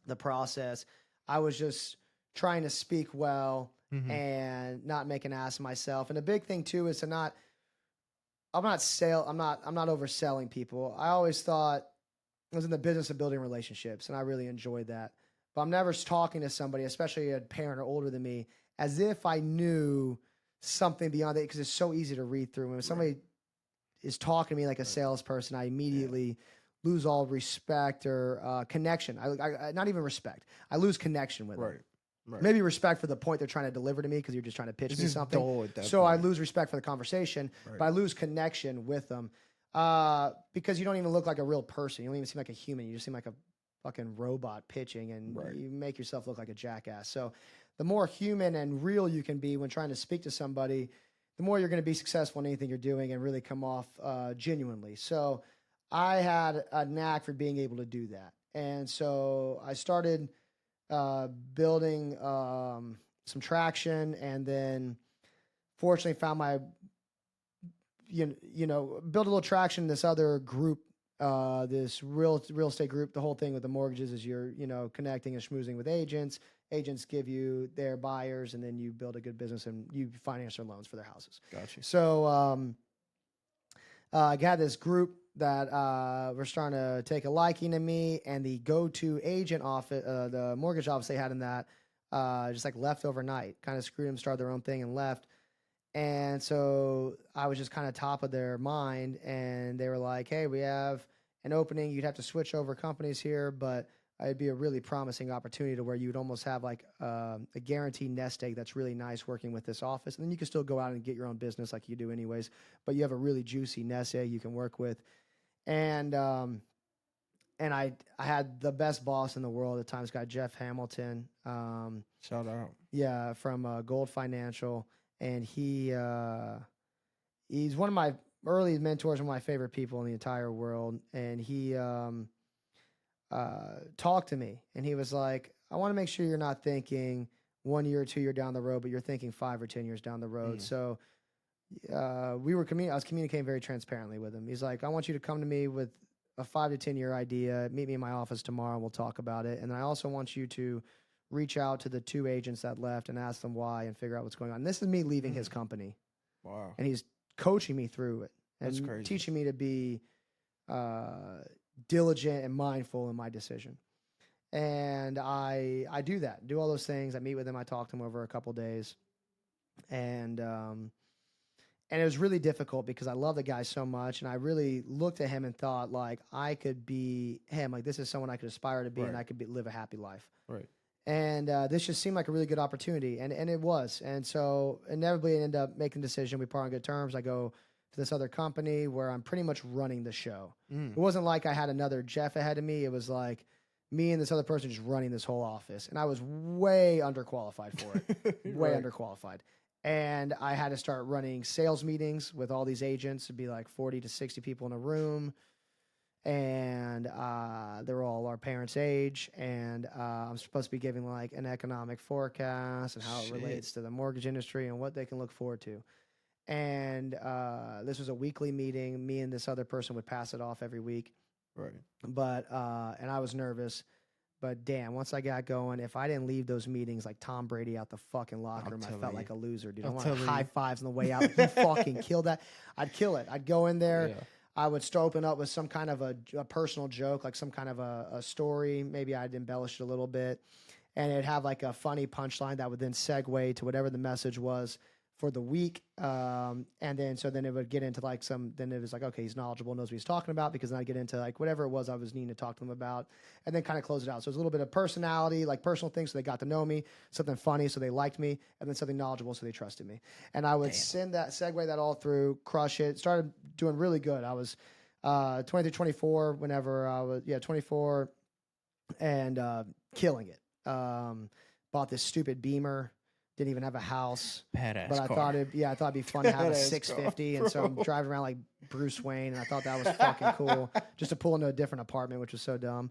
the process. I was just trying to speak well and not make an ass of myself. And the big thing too is I'm not overselling people. I always thought I was in the business of building relationships, and I really enjoyed that. But I'm never talking to somebody, especially a parent or older than me, as if I knew something beyond it, because it's so easy to read through. When somebody is talking to me like a salesperson, I immediately lose all respect or connection. I not even respect. I lose connection with them. Right. Maybe respect for the point they're trying to deliver to me, because you're just trying to pitch me something. Dull at that so point. I lose respect for the conversation, but I lose connection with them because you don't even look like a real person. You don't even seem like a human. You just seem like a fucking robot pitching, and you make yourself look like a jackass. So the more human and real you can be when trying to speak to somebody, the more you're going to be successful in anything you're doing and really come off genuinely. So I had a knack for being able to do that. And so I started building some traction, and then fortunately found built a little traction in this other group, this real estate group. The whole thing with the mortgages is you're, connecting and schmoozing with agents. Agents give you their buyers, and then you build a good business and you finance their loans for their houses. Gotcha. So I got this group that were starting to take a liking to me, and the go-to agent office, the mortgage office they had in that, just like left overnight, kind of screwed them, started their own thing and left. And so I was just kind of top of their mind, and they were like, hey, we have an opening. You'd have to switch over companies here, but it'd be a really promising opportunity to where you'd almost have like a guaranteed nest egg that's really nice working with this office. And then you can still go out and get your own business like you do anyways, but you have a really juicy nest egg you can work with. And I had the best boss in the world at the time. This guy, Jeff Hamilton. Shout out. Yeah, from Gold Financial. And he's one of my early mentors, one of my favorite people in the entire world. And he talked to me, and he was like, I want to make sure you're not thinking 1 year or 2 year down the road, but you're thinking 5 or 10 years down the road. So I was communicating very transparently with him. He's like, I want you to come to me with a 5 to 10 year idea. Meet me in my office tomorrow, and we'll talk about it. And I also want you to reach out to the 2 agents that left and ask them why and figure out what's going on. And this is me leaving his company. Wow. And he's coaching me through it and That's crazy. teaching me to be diligent and mindful in my decision. And I do that, do all those things. I meet with him. I talk to him over a couple days, and it was really difficult because I love the guy so much, and I really looked at him and thought like I could be him. Like this is someone I could aspire to be, and I could live a happy life. Right. And this just seemed like a really good opportunity, and it was. And so inevitably, I ended up making the decision. We part on good terms. I go to this other company where I'm pretty much running the show. It wasn't like I had another Jeff ahead of me. It was like me and this other person just running this whole office, and I was way underqualified for it. Way underqualified. And I had to start running sales meetings with all these agents. It'd be like 40 to 60 people in a room. And they're all our parents' age. And I'm supposed to be giving like an economic forecast and how it relates to the mortgage industry and what they can look forward to. And this was a weekly meeting. Me and this other person would pass it off every week. Right. But, and I was nervous. But damn, once I got going, if I didn't leave those meetings like Tom Brady out the fucking locker room, I felt like a loser, dude. I wanted high fives on the way out. You fucking killed that. I'd kill it. I'd go in there. Yeah. I would open up with some kind of a personal joke, like some kind of a story. Maybe I'd embellish it a little bit. And it'd have like a funny punchline that would then segue to whatever the message was for the week. And then it would get into like then it was like, okay, he's knowledgeable, knows what he's talking about, because then I'd get into like whatever it was I was needing to talk to them about, and then kind of close it out. So it was a little bit of personality, like personal things, so they got to know me, something funny, so they liked me, and then something knowledgeable, so they trusted me. And I would segue that all through, crush it, started doing really good. I was 23, 24, whenever I was, 24, and killing it. Bought this stupid Beamer. Didn't even have a house, badass but I thought it'd be fun to have a 650, and so I'm driving around like Bruce Wayne, and I thought that was fucking cool, just to pull into a different apartment, which was so dumb.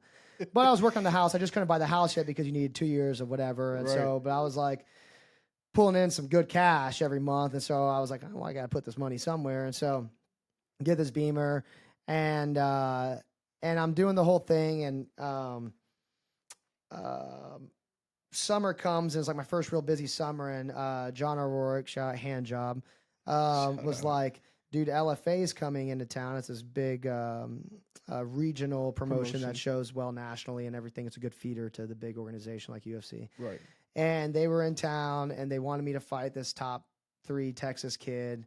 But I was working on the house. I just couldn't buy the house yet because you needed 2 years of whatever, and but I was like pulling in some good cash every month, and so I was like, oh, I got to put this money somewhere, and so get this Beamer, and I'm doing the whole thing, and summer comes, and it's like my first real busy summer, and John O'Rourke, shout out hand job, was like, dude, LFA's coming into town. It's this big regional promotion that shows well nationally and everything. It's a good feeder to the big organization like UFC. Right. And they were in town, and they wanted me to fight this top 3 Texas kid,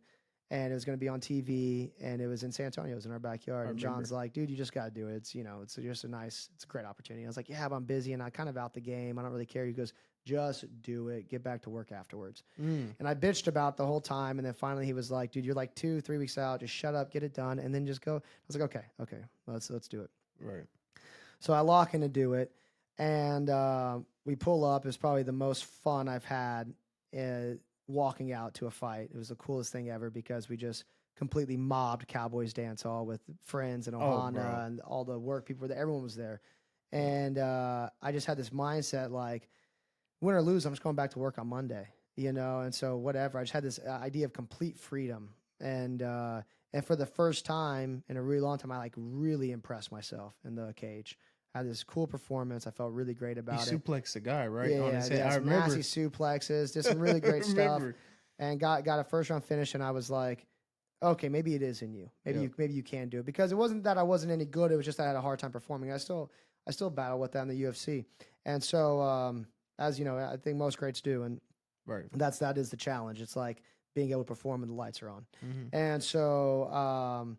and it was going to be on TV, and it was in San Antonio. It was in our backyard. And John's like, dude, you just got to do it. It's, it's just it's a great opportunity. I was like, yeah, but I'm busy, and I kind of out the game. I don't really care. He goes, just do it. Get back to work afterwards. And I bitched about the whole time, and then finally he was like, dude, you're like 2-3 weeks out. Just shut up, get it done, and then just go. I was like, okay, let's do it. Right. So I lock in to do it, and we pull up. It was probably the most fun I've had walking out to a fight. It was the coolest thing ever because we just completely mobbed Cowboys Dance Hall with friends and Ohana and all the work people were there. Everyone was there. And I just had this mindset like, win or lose, I'm just going back to work on Monday, and so whatever. I just had this idea of complete freedom. And for the first time in a really long time, I like really impressed myself in the cage. I had this cool performance. I felt really great about it. You suplexed the guy, right? Yeah, on his head. I remember. Nasty suplexes, did some really great stuff, and got a first round finish. And I was like, okay, maybe it is in you. Maybe you can do it, because it wasn't that I wasn't any good. It was just that I had a hard time performing. I still battle with that in the UFC, and so as you know, I think most greats do, and that is the challenge. It's like being able to perform when the lights are on, and so.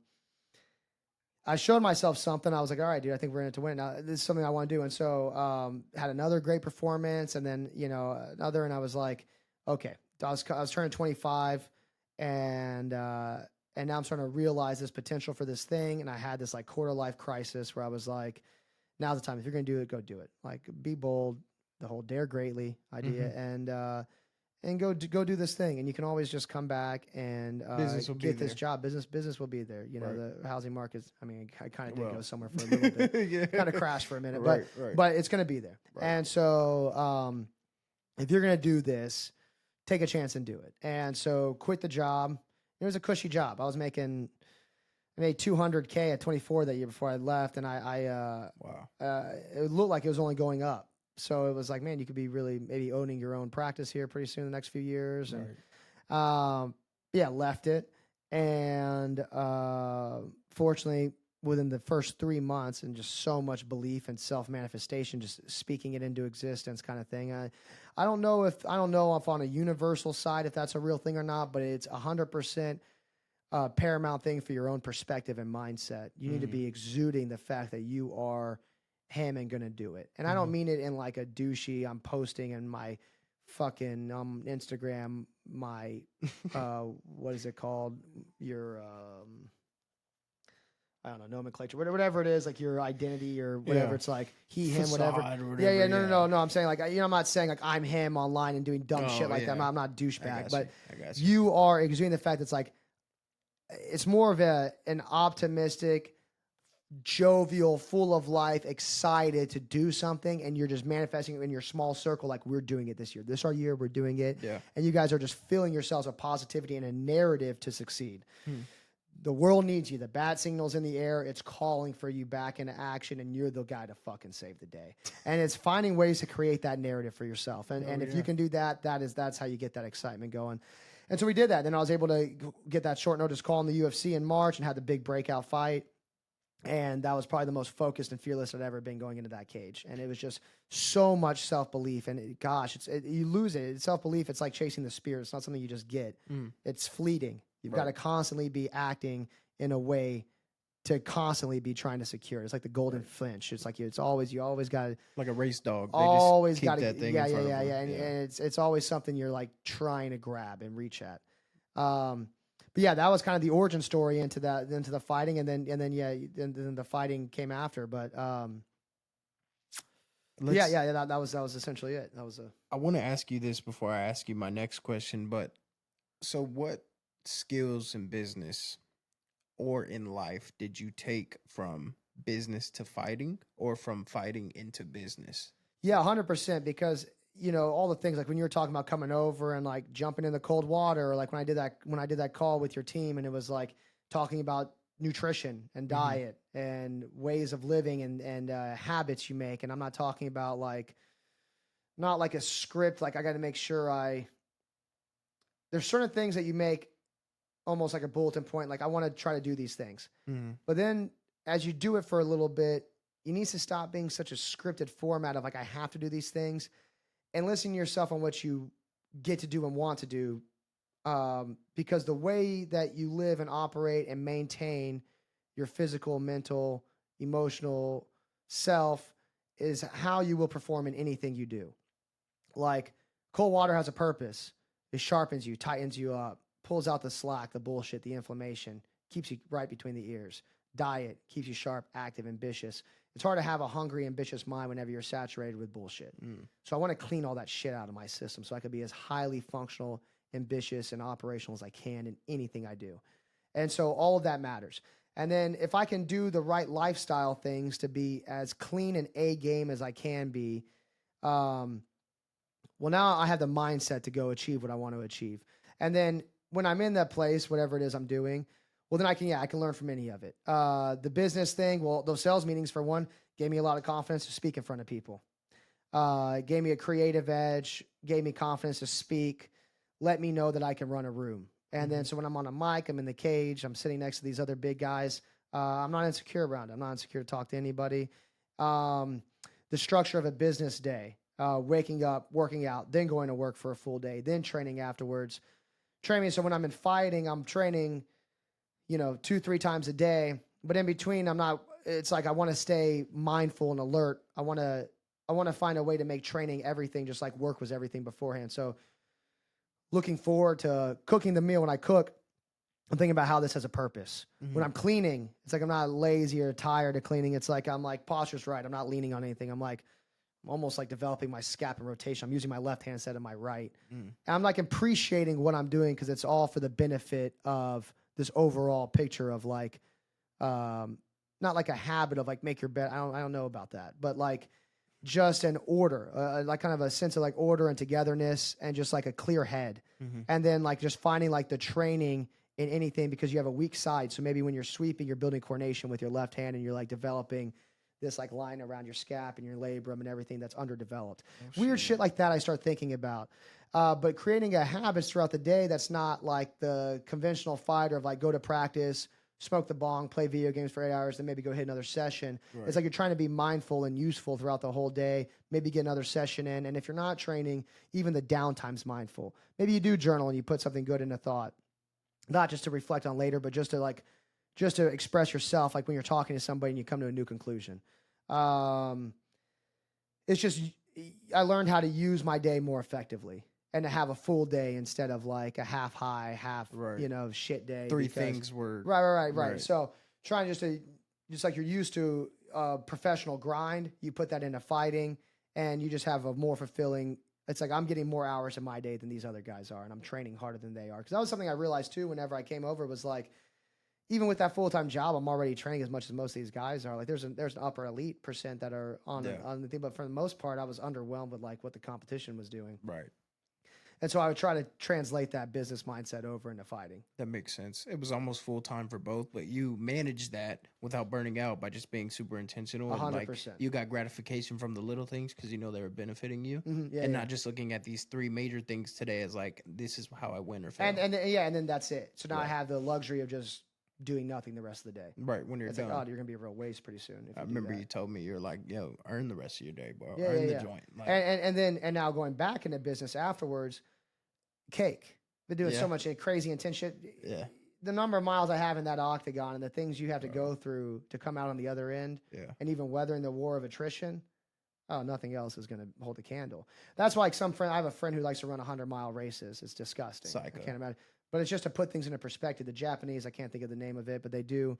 I showed myself something. I was like, all right, dude, I think we're in it to win. Now, this is something I want to do. And so had another great performance, and then, another, and I was like, okay, I was turning 25, and now I'm starting to realize this potential for this thing. And I had this like quarter life crisis where I was like, now's the time. If you're going to do it, go do it. Like, be bold, the whole dare greatly idea. And go do this thing, and you can always just come back and get this job. Business will be there. The housing market's. I mean, I kind of did go somewhere for a little bit, kind of crashed for a minute, but it's going to be there. Right. And so, if you're going to do this, take a chance and do it. And so, quit the job. It was a cushy job. I made $200K at 24 that year before I left, and it looked like it was only going up. So it was like, man, you could be really maybe owning your own practice here pretty soon in the next few years. And left it. And fortunately, within the first 3 months, and just so much belief and self-manifestation, just speaking it into existence kind of thing. I don't know if on a universal side if that's a real thing or not, but it's 100% paramount thing for your own perspective and mindset. You need to be exuding the fact that you are him and gonna do it. And I don't mean it in like a douchey, I'm posting in my fucking Instagram, my what is it called? Your I don't know, nomenclature, whatever it is, like your identity or whatever. Yeah. It's like he, him, Facade whatever. or Yeah, whatever, no. I'm saying like, I'm not saying like I'm him online and doing dumb shit like that. I'm not a douchebag, but I got you. you are exuding the fact that it's like, it's more of an optimistic, jovial, full of life, excited to do something, and you're just manifesting it in your small circle like we're doing it this year. This our year, we're doing it. Yeah. And you guys are just filling yourselves with positivity and a narrative to succeed. The world needs you. The bat signal's in the air. It's calling for you back into action, and you're the guy to fucking save the day. And it's finding ways to create that narrative for yourself. And if you can do that, that's how you get that excitement going. And so we did that. Then I was able to get that short notice call in the UFC in March and had the big breakout fight. And that was probably the most focused and fearless I'd ever been going into that cage. And it was just so much self-belief. And you lose it. It's self-belief. It's like chasing the spear. It's not something you just get. It's fleeting. You've got to constantly be acting in a way to constantly be trying to secure. It's like the golden flinch. It's like you always got to, like a race dog. They always just keep got to, that thing yeah. in front of them. And it's always something you're like trying to grab and reach at. But yeah, that was kind of the origin story into the fighting, and then the fighting came after. But that was essentially it. I want to ask you this before I ask you my next question, but so what skills in business or in life did you take from business to fighting, or from fighting into business? Yeah, 100%. Because all the things like when you were talking about coming over and like jumping in the cold water, or like when I did that call with your team, and it was like talking about nutrition and diet and ways of living and habits you make. And I'm not talking about not like a script. Like I got to make sure there's certain things that you make almost like a bulletin point. Like I want to try to do these things, but then as you do it for a little bit, you need to stop being such a scripted format of like, I have to do these things, and listen to yourself on what you get to do and want to do. Because the way that you live and operate and maintain your physical, mental, emotional self is how you will perform in anything you do. Like cold water has a purpose. It sharpens you, tightens you up, pulls out the slack, the bullshit, the inflammation, keeps you right between the ears. Diet keeps you sharp, active, ambitious. It's hard to have a hungry, ambitious mind whenever you're saturated with bullshit. So I want to clean all that shit out of my system so I could be as highly functional, ambitious, and operational as I can in anything I do. And so all of that matters. And then if I can do the right lifestyle things to be as clean and A game as I can be, well, now I have the mindset to go achieve what I want to achieve. And then when I'm in that place, whatever it is I'm doing, well, then I can learn from any of it. The business thing, well, those sales meetings, for one, gave me a lot of confidence to speak in front of people. Gave me a creative edge, gave me confidence to speak, let me know that I can run a room. And then so when I'm on a mic, I'm in the cage, I'm sitting next to these other big guys, I'm not insecure around it. I'm not insecure to talk to anybody. The structure of a business day, waking up, working out, then going to work for a full day, then training afterwards. Training, so when I'm in fighting, I'm training 2-3 times a day, but in between it's like I want to stay mindful and alert. I want to find a way to make training everything, just like work was everything beforehand. So looking forward to cooking the meal. When I cook, I'm thinking about how this has a purpose. When I'm cleaning, it's like I'm not lazy or tired of cleaning. It's like I'm like posture's right. I'm not leaning on anything. I'm almost like developing my scap and rotation. I'm using my left hand instead of my right. And I'm like appreciating what I'm doing because it's all for the benefit of this overall picture of like, not like a habit of like make your bed. I don't know about that, but like just an order, like kind of a sense of like order and togetherness and just like a clear head. And then like just finding like the training in anything because you have a weak side. So maybe when you're sweeping, you're building coordination with your left hand and you're like developing this like line around your scap and your labrum and everything that's underdeveloped. Weird shit like that I start thinking about. But creating a habits throughout the day that's not like the conventional fighter of like go to practice, smoke the bong, play video games for 8 hours, then maybe go hit another session. Right. It's like you're trying to be mindful and useful throughout the whole day, maybe get another session in. And if you're not training, even the downtime's mindful. Maybe you do journal and you put something good into thought, not just to reflect on later, but just to express yourself, like when you're talking to somebody and you come to a new conclusion. It's just, I learned how to use my day more effectively and to have a full day instead of like a half high, half, Right. Shit day. Three things were Right. So trying just like you're used to a professional grind, you put that into fighting and you just have a more fulfilling, it's like I'm getting more hours in my day than these other guys are and I'm training harder than they are. Because that was something I realized too whenever I came over was like, even with that full-time job, I'm already training as much as most of these guys are. Like there's an upper elite percent that are on the thing, but for the most part, I was underwhelmed with like what the competition was doing. Right. And so I would try to translate that business mindset over into fighting. That makes sense. It was almost full time for both, but you managed that without burning out by just being super intentional. 100%. Like you got gratification from the little things because you know they were benefiting you, Yeah, and not just looking at these three major things today as like this is how I win or fail. and then that's it. So now I have the luxury of just doing nothing the rest of the day. Right when you're it's done, like, oh, you're gonna be a real waste pretty soon. If I remember you told me you're like, yo, earn the rest of your day, bro. Earn the joint. Like, and now going back into business afterwards. Cake. Been doing so much crazy intense shit. Yeah. The number of miles I have in that octagon and the things you have to go through to come out on the other end, and even weathering the war of attrition, nothing else is going to hold a candle. That's why I have a friend who likes to run 100-mile races. It's disgusting. Psycho. I can't imagine. But it's just to put things into perspective. The Japanese, I can't think of the name of it, but they do.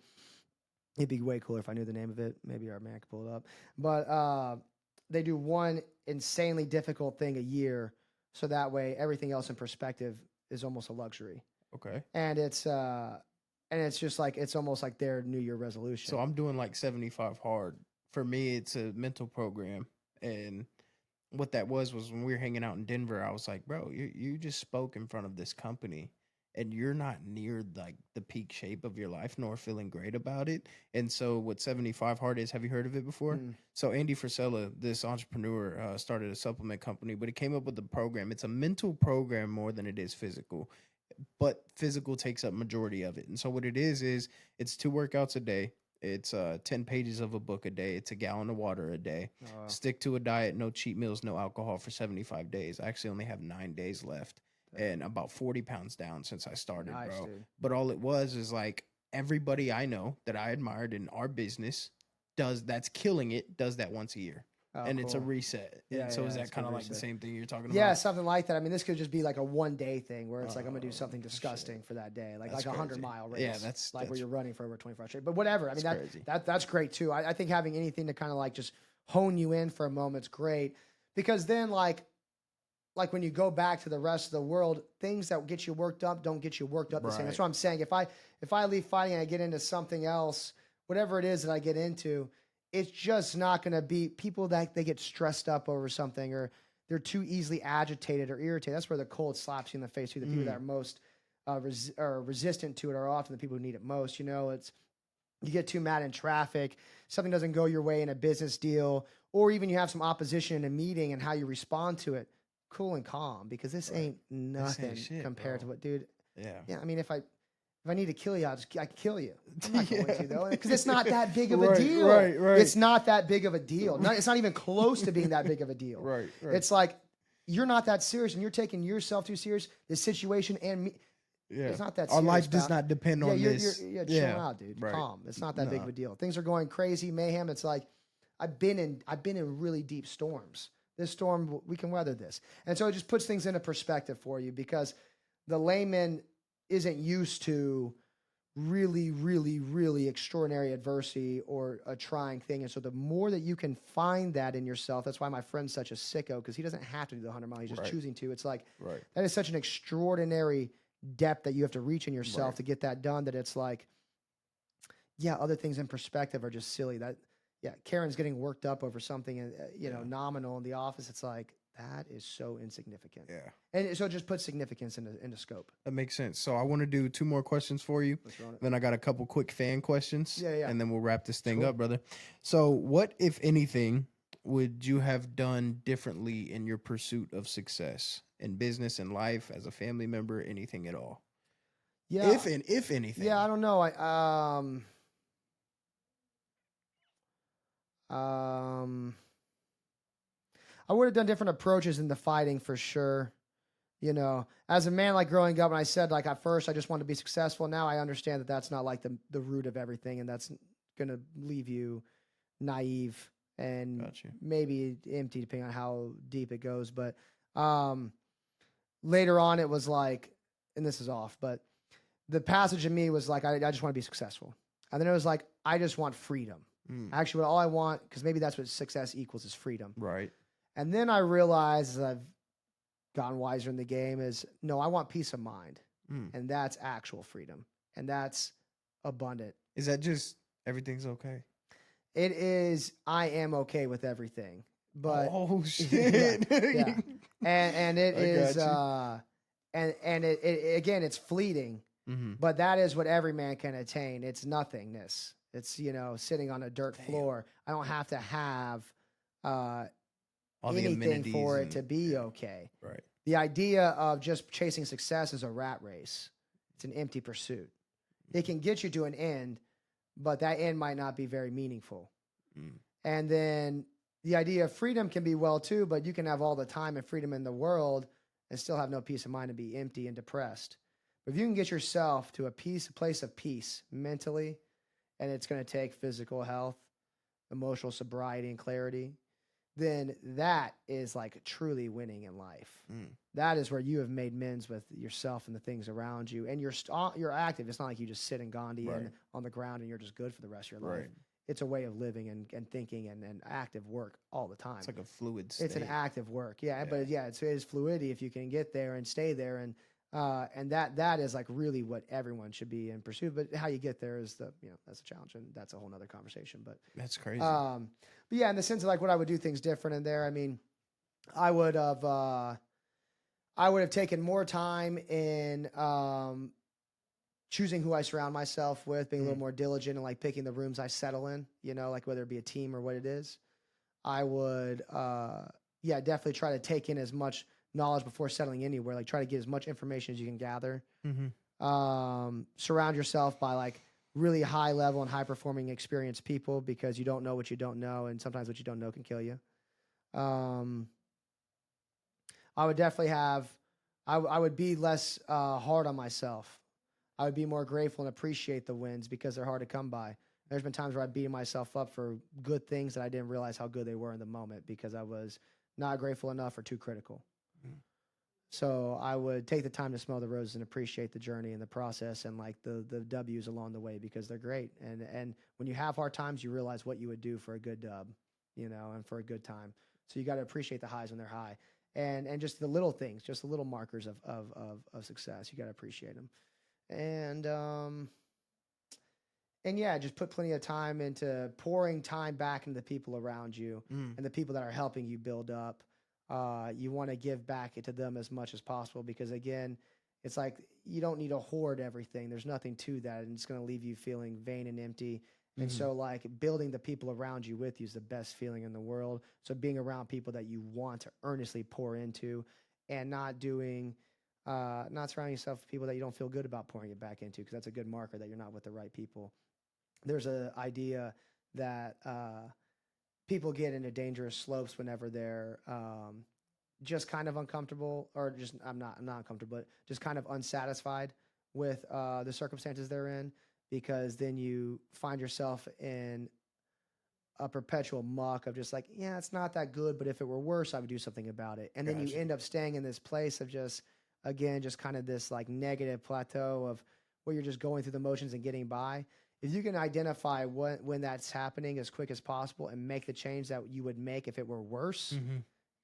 It'd be way cooler if I knew the name of it. Maybe our man could pull it up. But they do one insanely difficult thing a year. So that way, everything else in perspective is almost a luxury. Okay. And it's just like it's almost like their New Year resolution. So I'm doing like 75 hard. For me, it's a mental program, and what that was when we were hanging out in Denver. I was like, bro, you just spoke in front of this company, and you're not near like the peak shape of your life, nor feeling great about it. And so, what 75 hard is? Have you heard of it before? So Andy Frisella, this entrepreneur, started a supplement company, but he came up with a program. It's a mental program more than it is physical, but physical takes up majority of it. And so what it is it's 2 workouts a day. It's 10 pages of a book a day. It's a gallon of water a day. Stick to a diet, no cheat meals, no alcohol for 75 days. I actually only have 9 days left. And about 40 pounds down since I started, bro. Dude. But all it was is like everybody I know that I admired in our business that's killing it, does that once a year. And it's a reset. And so is that kind of like the same thing you're talking about? Yeah, something like that. I mean, this could just be like a one-day thing where it's like I'm gonna do something disgusting for that day, like a 100-mile race. Yeah, that's where you're running for over 24 hours straight. But whatever. I mean, that's great too. I think having anything to kind of like just hone you in for a moment's great, because then like when you go back to the rest of the world, things that get you worked up don't get you worked up the same. That's what I'm saying. If I leave fighting and I get into something else, whatever it is that I get into, it's just not going to be people that they get stressed up over something or they're too easily agitated or irritated. That's where the cold slaps you in the face too. The people that are most resistant to it are often the people who need it most. You know, it's you get too mad in traffic, something doesn't go your way in a business deal, or even you have some opposition in a meeting and how you respond to it. Cool and calm, because this ain't nothing compared to what, dude. Yeah. I mean, if I need to kill you, I can kill you. I'm not going to though, because it's not that big of a deal. Right. It's not that big of a deal. It's not even close to being that big of a deal. Right. It's like you're not that serious, and you're taking yourself too serious. This situation and me. Yeah. It's not that serious. Our life does not depend on this. Chill out, dude. Right. Calm. It's not that big of a deal. Things are going crazy, mayhem. It's like I've been in really deep storms. This storm, we can weather this. And so it just puts things into perspective for you, because the layman isn't used to really, really, really extraordinary adversity or a trying thing. And so the more that you can find that in yourself, that's why my friend's such a sicko, because he doesn't have to do the 100 miles. He's just choosing to. It's like, that is such an extraordinary depth that you have to reach in yourself to get that done, that it's like, other things in perspective are just silly. Karen's getting worked up over something, nominal in the office. It's like, that is so insignificant. Yeah. And so it just puts significance into scope. That makes sense. So I want to do 2 more questions for you. Then I got a couple quick fan questions. Yeah. And then we'll wrap this thing up, brother. So what, if anything, would you have done differently in your pursuit of success in business and life, as a family member, anything at all? Yeah. If anything. Yeah, I don't know. Um, I would have done different approaches in the fighting for sure. You know, as a man, like growing up, and I said like at first I just wanted to be successful. Now I understand that that's not like the root of everything, and that's gonna leave you naive and Gotcha. maybe empty depending on how deep it goes. But um, later on, it was like, and this is off, but the passage in me was like, I just want to be successful, and then it was like, I just want freedom. Mm. Actually, what all I want, because maybe that's what success equals is freedom. Right. And then I realized, as I've gotten wiser in the game, is no, I want peace of mind. Mm. And that's actual freedom. And that's abundant. Is that just everything's okay? It is, I am okay with everything. But Oh shit. yeah. And it I is got and it again, it's fleeting, Mm-hmm. but that is what every man can attain. It's nothingness. It's, you know, sitting on a dirt floor. I don't have to have All the anything amenities for it and- to be okay. Right. The idea of just chasing success is a rat race. It's an empty pursuit. It can get you to an end, but that end might not be very meaningful. Mm. And then the idea of freedom can be well too, but you can have all the time and freedom in the world and still have no peace of mind and be empty and depressed. But if you can get yourself to a place of peace mentally, and it's going to take physical health, emotional sobriety, and clarity, then that is like truly winning in life. Mm. That is where you have made amends with yourself and the things around you, and you're active. It's not like you just sit in Gandhi Right. and on the ground and you're just good for the rest of your life. Right. It's a way of living and thinking and active work all the time. It's like a fluid state. It's an active work, yeah. But yeah, it is fluidity if you can get there and stay there, and that is like really what everyone should be in pursuit. But how you get there is that's a challenge, and that's a whole nother conversation. But That's crazy. but yeah, in the sense of like what I would do things different in there. I mean, I would have taken more time in choosing who I surround myself with, being a little more diligent and like picking the rooms I settle in, like whether it be a team or what it is. I would, definitely try to take in as much knowledge before settling anywhere. Like try to get as much information as you can gather. Mm-hmm. Surround yourself by like really high level and high performing experienced people, because you don't know what you don't know. And sometimes what you don't know can kill you. I would definitely I would be less hard on myself. I would be more grateful and appreciate the wins because they're hard to come by. There's been times where I've beaten myself up for good things that I didn't realize how good they were in the moment because I was not grateful enough or too critical. Mm. So I would take the time to smell the roses and appreciate the journey and the process and like the W's along the way because they're great. And when you have hard times, you realize what you would do for a good dub, and for a good time. So you got to appreciate the highs when they're high, and just the little things, just the little markers of success. You got to appreciate them. And yeah, just put plenty of time into pouring time back into the people around you and the people that are helping you build up. You want to give back to them as much as possible because again, it's like you don't need to hoard everything. There's nothing to that, and it's going to leave you feeling vain and empty. And so, like building the people around you with you is the best feeling in the world. So being around people that you want to earnestly pour into, and not surrounding yourself with people that you don't feel good about pouring it back into, because that's a good marker that you're not with the right people. There's an idea that people get into dangerous slopes whenever they're just kind of uncomfortable, or just I'm not uncomfortable, but just kind of unsatisfied with the circumstances they're in, because then you find yourself in a perpetual muck of just like, yeah, it's not that good, but if it were worse, I would do something about it. And then you end up staying in this place of just, again, just kind of this like negative plateau of where you're just going through the motions and getting by. If you can identify when that's happening as quick as possible and make the change that you would make if it were worse,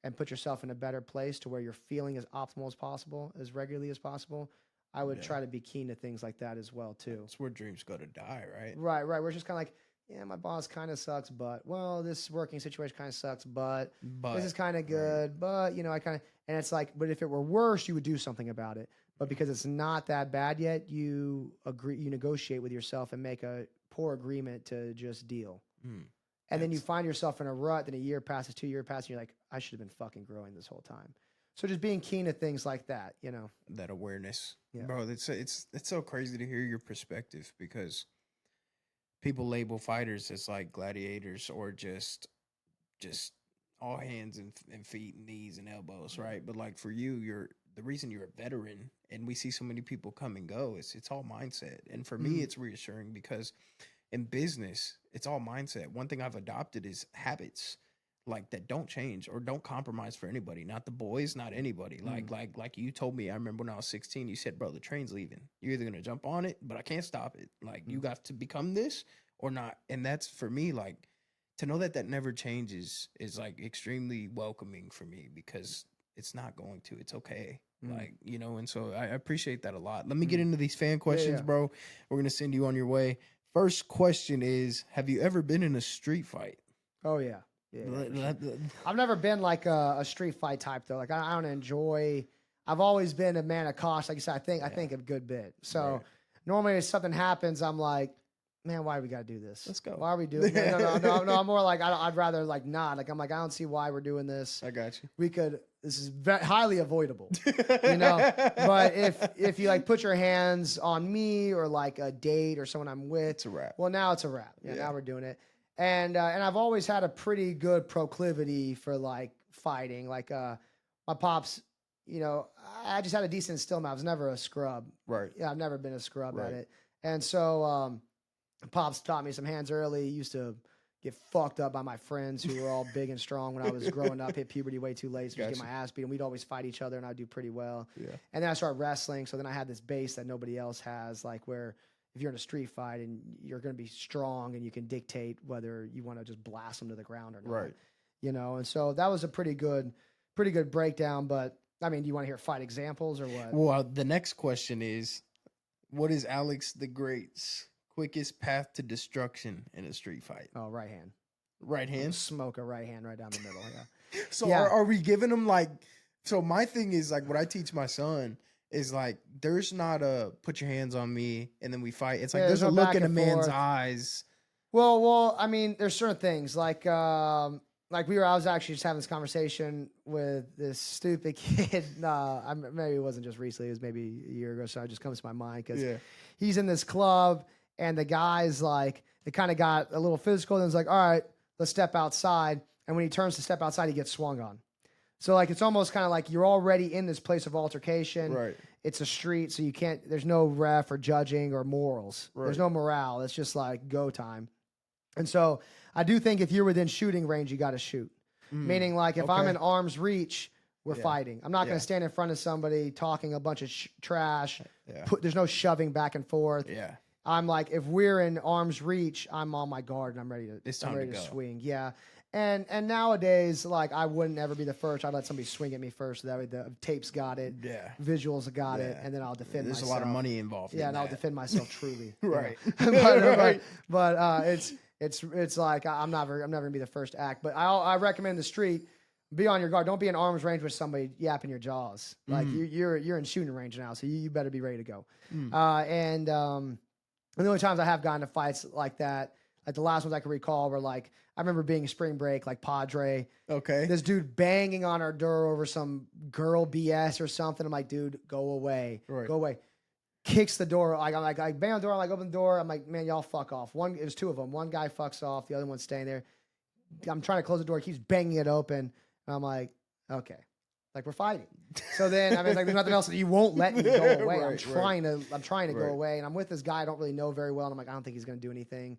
and put yourself in a better place to where you're feeling as optimal as possible, as regularly as possible, I would try to be keen to things like that as well too. That's where dreams go to die, right? Right. We're just kind of like, yeah, my boss kind of sucks, but well, this working situation kind of sucks, but this is kind of good, but I kind of, and it's like, but if it were worse, you would do something about it. But because it's not that bad yet, you negotiate with yourself and make a poor agreement to just deal. And then you find yourself in a rut, then a year passes, 2 years passes, and you're like, I should have been fucking growing this whole time. So just being keen to things like that, you know. That awareness, Yeah. bro. It's so crazy to hear your perspective because people label fighters as like gladiators or just all hands and feet and knees and elbows, right? But like for you, you're the reason you're a veteran, and we see so many people come and go. It's all mindset, and for me, it's reassuring because in business, it's all mindset. One thing I've adopted is habits like that don't change or don't compromise for anybody. Not the boys, not anybody. Like you told me, I remember when I was 16, you said, bro, the train's leaving. You're either gonna jump on it, but I can't stop it. Like you got to become this or not. And that's for me, like to know that that never changes is like extremely welcoming for me because it's not going to. It's okay. Like, you know, and so I appreciate that a lot. Let me get into these fan questions, bro. We're gonna send you on your way. First question is, have you ever been in a street fight? Oh yeah. Yeah. I've never been like a street fight type though. Like I don't enjoy. I've always been a man of caution. Like you said, I think a good bit. So normally if something happens, I'm like, man, why do we got to do this? Let's go. Why are we doing? No. I'm more like I'd rather like not. Like I'm like I don't see why we're doing this. I got you. We could. This is highly avoidable, you know. But if you like put your hands on me or like a date or someone I'm with, It's a wrap. Well, now it's a wrap. Yeah. Now we're doing it. And I've always had a pretty good proclivity for like fighting. Like my pops, you know, I just had a decent stillman. I was never a scrub. Right. Yeah, I've never been a scrub at it. And so pops taught me some hands early. Used to get fucked up by my friends who were all big and strong when I was growing up. Hit puberty way too late, so I get my ass beat. And we'd always fight each other, and I'd do pretty well. Yeah. And then I started wrestling. So then I had this base that nobody else has, like where if you're in a street fight and you're going to be strong and you can dictate whether you want to just blast them to the ground or not. Right. You know, and so that was a pretty good breakdown. But I mean, do you want to hear fight examples or what? Well, the next question is, what is Alex the Great's quickest path to destruction in a street fight? Oh, right hand. Right hand? Smoke a right hand right down the middle. Yeah. So are we giving him like, so my thing is like what I teach my son is like, there's not a put your hands on me and then we fight. It's like there's a look in a man's eyes. Well, I mean, there's certain things like I was actually just having this conversation with this stupid kid. Maybe it wasn't just recently, it was maybe a year ago. So it just comes to my mind because he's in this club and the guy's like, it kind of got a little physical. And it's like, all right, let's step outside. And when he turns to step outside, he gets swung on. So like it's almost kind of like you're already in this place of altercation. Right. It's a street, so you can't. There's no ref or judging or morals. Right. There's no morale. It's just like go time. And so I do think if you're within shooting range, you got to shoot. Meaning like if I'm in arm's reach, we're fighting. I'm not going to stand in front of somebody talking a bunch of trash. There's no shoving back and forth. Yeah. I'm like if we're in arm's reach, I'm on my guard and I'm ready to swing. Yeah. And nowadays, like I wouldn't ever be the first. I'd let somebody swing at me first. So that way the tapes got it, visuals got it, and then I'll defend myself. There's a lot of money involved. Yeah, and I'll defend myself truly. Right. But it's like I'm never gonna be the first to act. But I recommend the street. Be on your guard. Don't be in arm's range with somebody yapping your jaws. Like you're in shooting range now, so you better be ready to go. And the only times I have gotten to fights like that. Like the last ones I can recall were like, I remember being in spring break, like Padre. Okay. This dude banging on our door over some girl BS or something. I'm like, dude, go away. Right. Go away. Kicks the door. I bang on the door. I open the door. I'm like, man, y'all fuck off. It was two of them. One guy fucks off. The other one's staying there. I'm trying to close the door. He keeps banging it open. And I'm like, okay. Like we're fighting. So then, I mean, like there's nothing else. You won't let me go away. I'm trying to go away. And I'm with this guy I don't really know very well. And I'm like, I don't think he's going to do anything.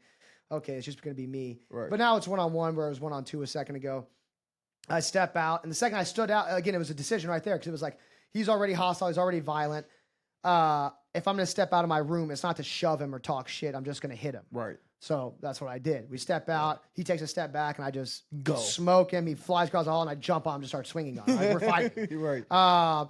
Okay, it's just going to be me. Right. But now it's one-on-one where it was one-on-two a second ago. I step out, and the second I stood out, again, it was a decision right there because it was like, he's already hostile, he's already violent. If I'm going to step out of my room, it's not to shove him or talk shit. I'm just going to hit him. Right. So that's what I did. We step out, he takes a step back, and I just smoke him. He flies across the hall, and I jump on him and just start swinging on him. Like, we're fighting. Right.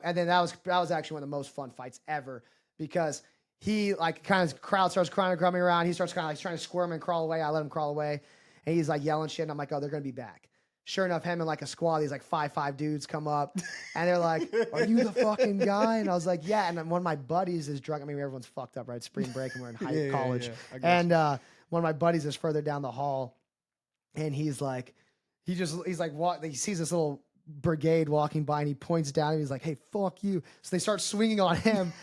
And then that was actually one of the most fun fights ever because he like kind of crowd starts crying and coming around. He starts kind of like trying to squirm and crawl away. I let him crawl away, and he's like yelling shit. And I'm like, oh, they're gonna be back. Sure enough, him and like a squad, these like 5'5" dudes come up, and they're like, "Are you the fucking guy?" And I was like, "Yeah." And then one of my buddies is drunk. I mean, everyone's fucked up, right? Spring break, and we're in college. And one of my buddies is further down the hall, and he's like, he sees this little brigade walking by, and he points down and he's like, "Hey, fuck you!" So they start swinging on him,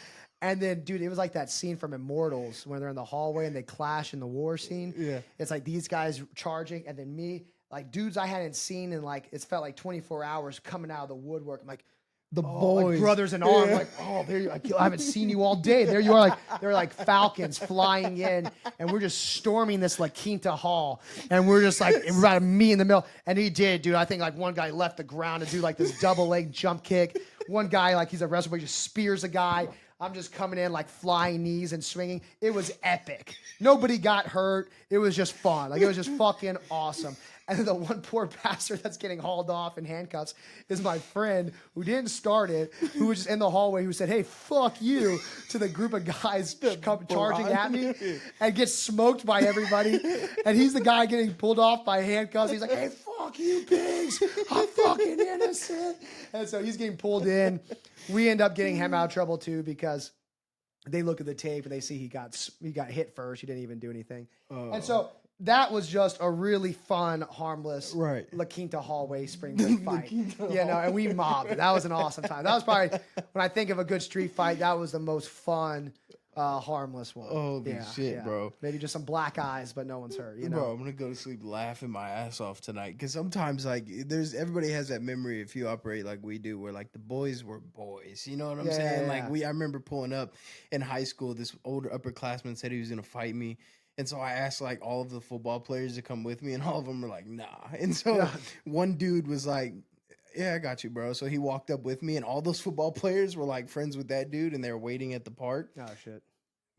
and then, dude, it was like that scene from Immortals when they're in the hallway and they clash in the war scene. Yeah. It's like these guys charging, and then me, like dudes I hadn't seen in like it's felt like 24 hours coming out of the woodwork. I'm like, The like boys. brothers in arms, Yeah. like, oh, there you are. I haven't seen you all day. There you are, like they're like falcons flying in, and we're just storming this La Quinta Hall, and we're just like we're about me in the middle. And he did, dude. I think like one guy left the ground to do like this double leg jump kick. One guy, like he's a wrestler, but he just spears a guy. I'm just coming in like flying knees and swinging. It was epic. Nobody got hurt. It was just fun. Like it was just fucking awesome. And then the one poor bastard that's getting hauled off in handcuffs is my friend who didn't start it, who was just in the hallway, who said, "Hey, fuck you," to the group of guys charging at me, and gets smoked by everybody. And he's the guy getting pulled off by handcuffs. He's like, "Hey, fuck you, pigs. I'm fucking innocent." And so he's getting pulled in. We end up getting him out of trouble too because they look at the tape and they see he got hit first. He didn't even do anything. And so that was just a really fun, harmless La Quinta hallway spring break fight. And we mobbed it. That was an awesome time. That was probably, when I think of a good street fight, that was the most fun, harmless one. Holy shit, bro. Maybe just some black eyes, but no one's hurt, Bro, I'm gonna go to sleep laughing my ass off tonight. Because sometimes, like, everybody has that memory if you operate like we do, where like the boys were boys. You know what I'm saying? Like I remember pulling up in high school. This older upperclassman said he was gonna fight me. And so I asked like all of the football players to come with me, and all of them were like, "Nah." And so one dude was like, "Yeah, I got you, bro." So he walked up with me, and all those football players were like friends with that dude, and they were waiting at the park. Oh shit,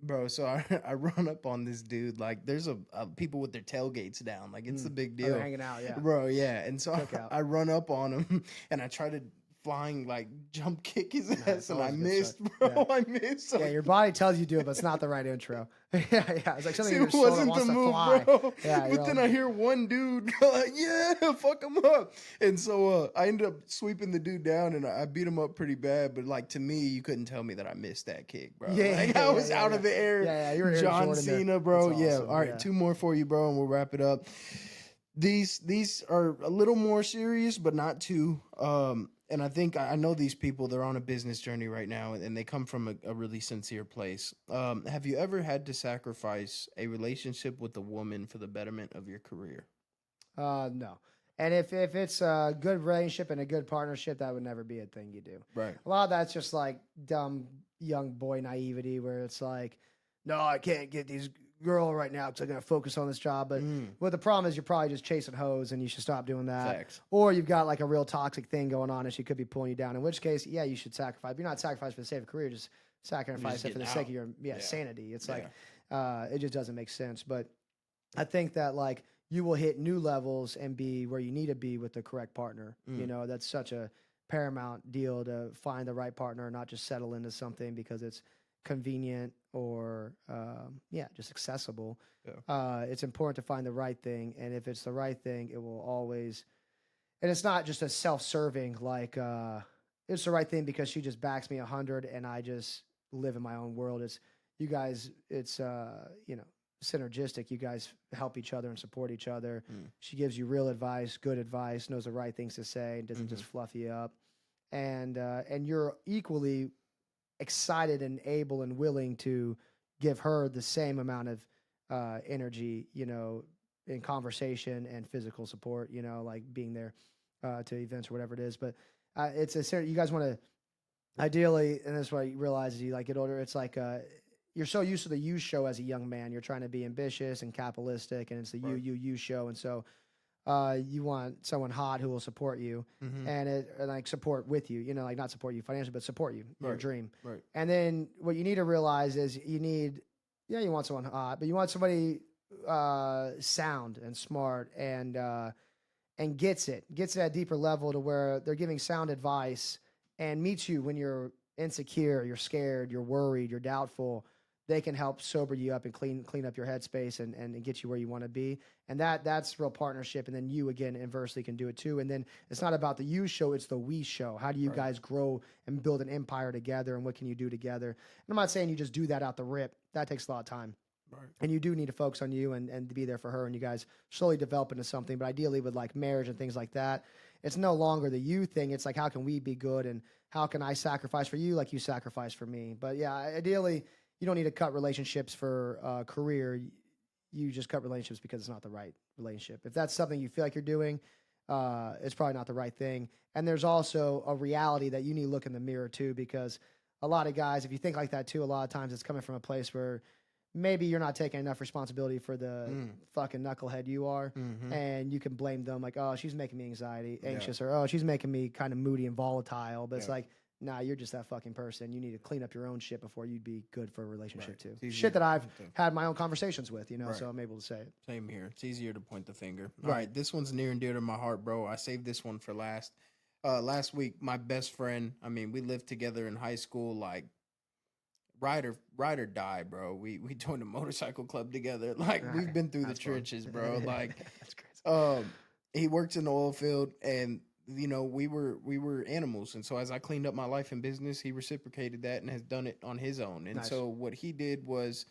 bro. So I run up on this dude. Like, there's a people with their tailgates down. Like, it's a big deal. They're hanging out, yeah, bro. Yeah, and so I run up on him, and I try to flying like jump kick his ass, and I missed, bro. I missed. Yeah, your body tells you to do it, but it's not the right intro. yeah, it's like something in your It soul that wasn't wants the to move, fly. bro. Yeah, but then I hear one dude go like, "Yeah, fuck him up," and so I ended up sweeping the dude down, and I beat him up pretty bad. But like, to me, you couldn't tell me that I missed that kick, bro. I was out of the air. Yeah, you were John Cena, bro. That's yeah. awesome. All right, two more for you, bro, and we'll wrap it up. These are a little more serious, but not too. And I think I know these people. They're on a business journey right now, and they come from a really sincere place. Have you ever had to sacrifice a relationship with a woman for the betterment of your career? No. And if it's a good relationship and a good partnership, that would never be a thing you do. Right. A lot of that's just like dumb young boy naivety, where it's like, no, I can't get these girl right now because I'm going to focus on this job. But what the problem is, you're probably just chasing hoes, and you should stop doing that. Facts. Or you've got like a real toxic thing going on, and she could be pulling you down. In which case, yeah, you should sacrifice. But you're not sacrificing for the sake of career, just sacrifice it for the sake of your sanity. It's like it just doesn't make sense. But I think that like you will hit new levels and be where you need to be with the correct partner. You know, that's such a paramount deal to find the right partner, not just settle into something because it's convenient or just accessible. It's important to find the right thing, and if it's the right thing, it will always, and it's not just a self-serving like it's the right thing because she just backs me 100 and I just live in my own world. It's you guys, it's synergistic. You guys help each other and support each other. She gives you real advice, good advice, knows the right things to say, and doesn't just fluff you up, and you're equally excited and able and willing to give her the same amount of energy, in conversation and physical support, like being there to events or whatever it is. But it's you guys want to ideally, and that's why you realize as you like get older, it's like you're so used to the you show as a young man. You're trying to be ambitious and capitalistic, and it's the you show. And so you want someone hot who will support you and like support with you, like not support you financially, but support you in your dream. Right. And then what you need to realize is you want someone hot, but you want somebody sound and smart and gets it at a deeper level to where they're giving sound advice and meets you when you're insecure, you're scared, you're worried, you're doubtful. They can help sober you up and clean up your headspace and get you where you want to be. And that's real partnership. And then you, again, inversely can do it too. And then it's not about the you show, it's the we show. How do you guys grow and build an empire together, and what can you do together? And I'm not saying you just do that out the rip. That takes a lot of time. And you do need to focus on you and be there for her, and you guys slowly develop into something. But ideally, with like marriage and things like that, it's no longer the you thing. It's like, how can we be good, and how can I sacrifice for you like you sacrifice for me? But yeah, ideally, you don't need to cut relationships for career. You just cut relationships because it's not the right relationship. If that's something you feel like you're doing, it's probably not the right thing. And there's also a reality that you need to look in the mirror too, because a lot of guys, if you think like that too, a lot of times it's coming from a place where maybe you're not taking enough responsibility for the fucking knucklehead you are, and you can blame them like, oh, she's making me anxious, or oh, she's making me kind of moody and volatile. But it's like, nah, you're just that fucking person. You need to clean up your own shit before you'd be good for a relationship too. Shit that I've had my own conversations with, so I'm able to say it. Same here. It's easier to point the finger. All right, this one's near and dear to my heart, bro. I saved this one for last. Last week, my best friend, I mean, we lived together in high school, like ride or die, bro. We joined a motorcycle club together. Like we've been through the trenches, bro. Like That's crazy. he works in the oil field, and we were animals, and so as I cleaned up my life and business, he reciprocated that and has done it on his own. And so what he did was,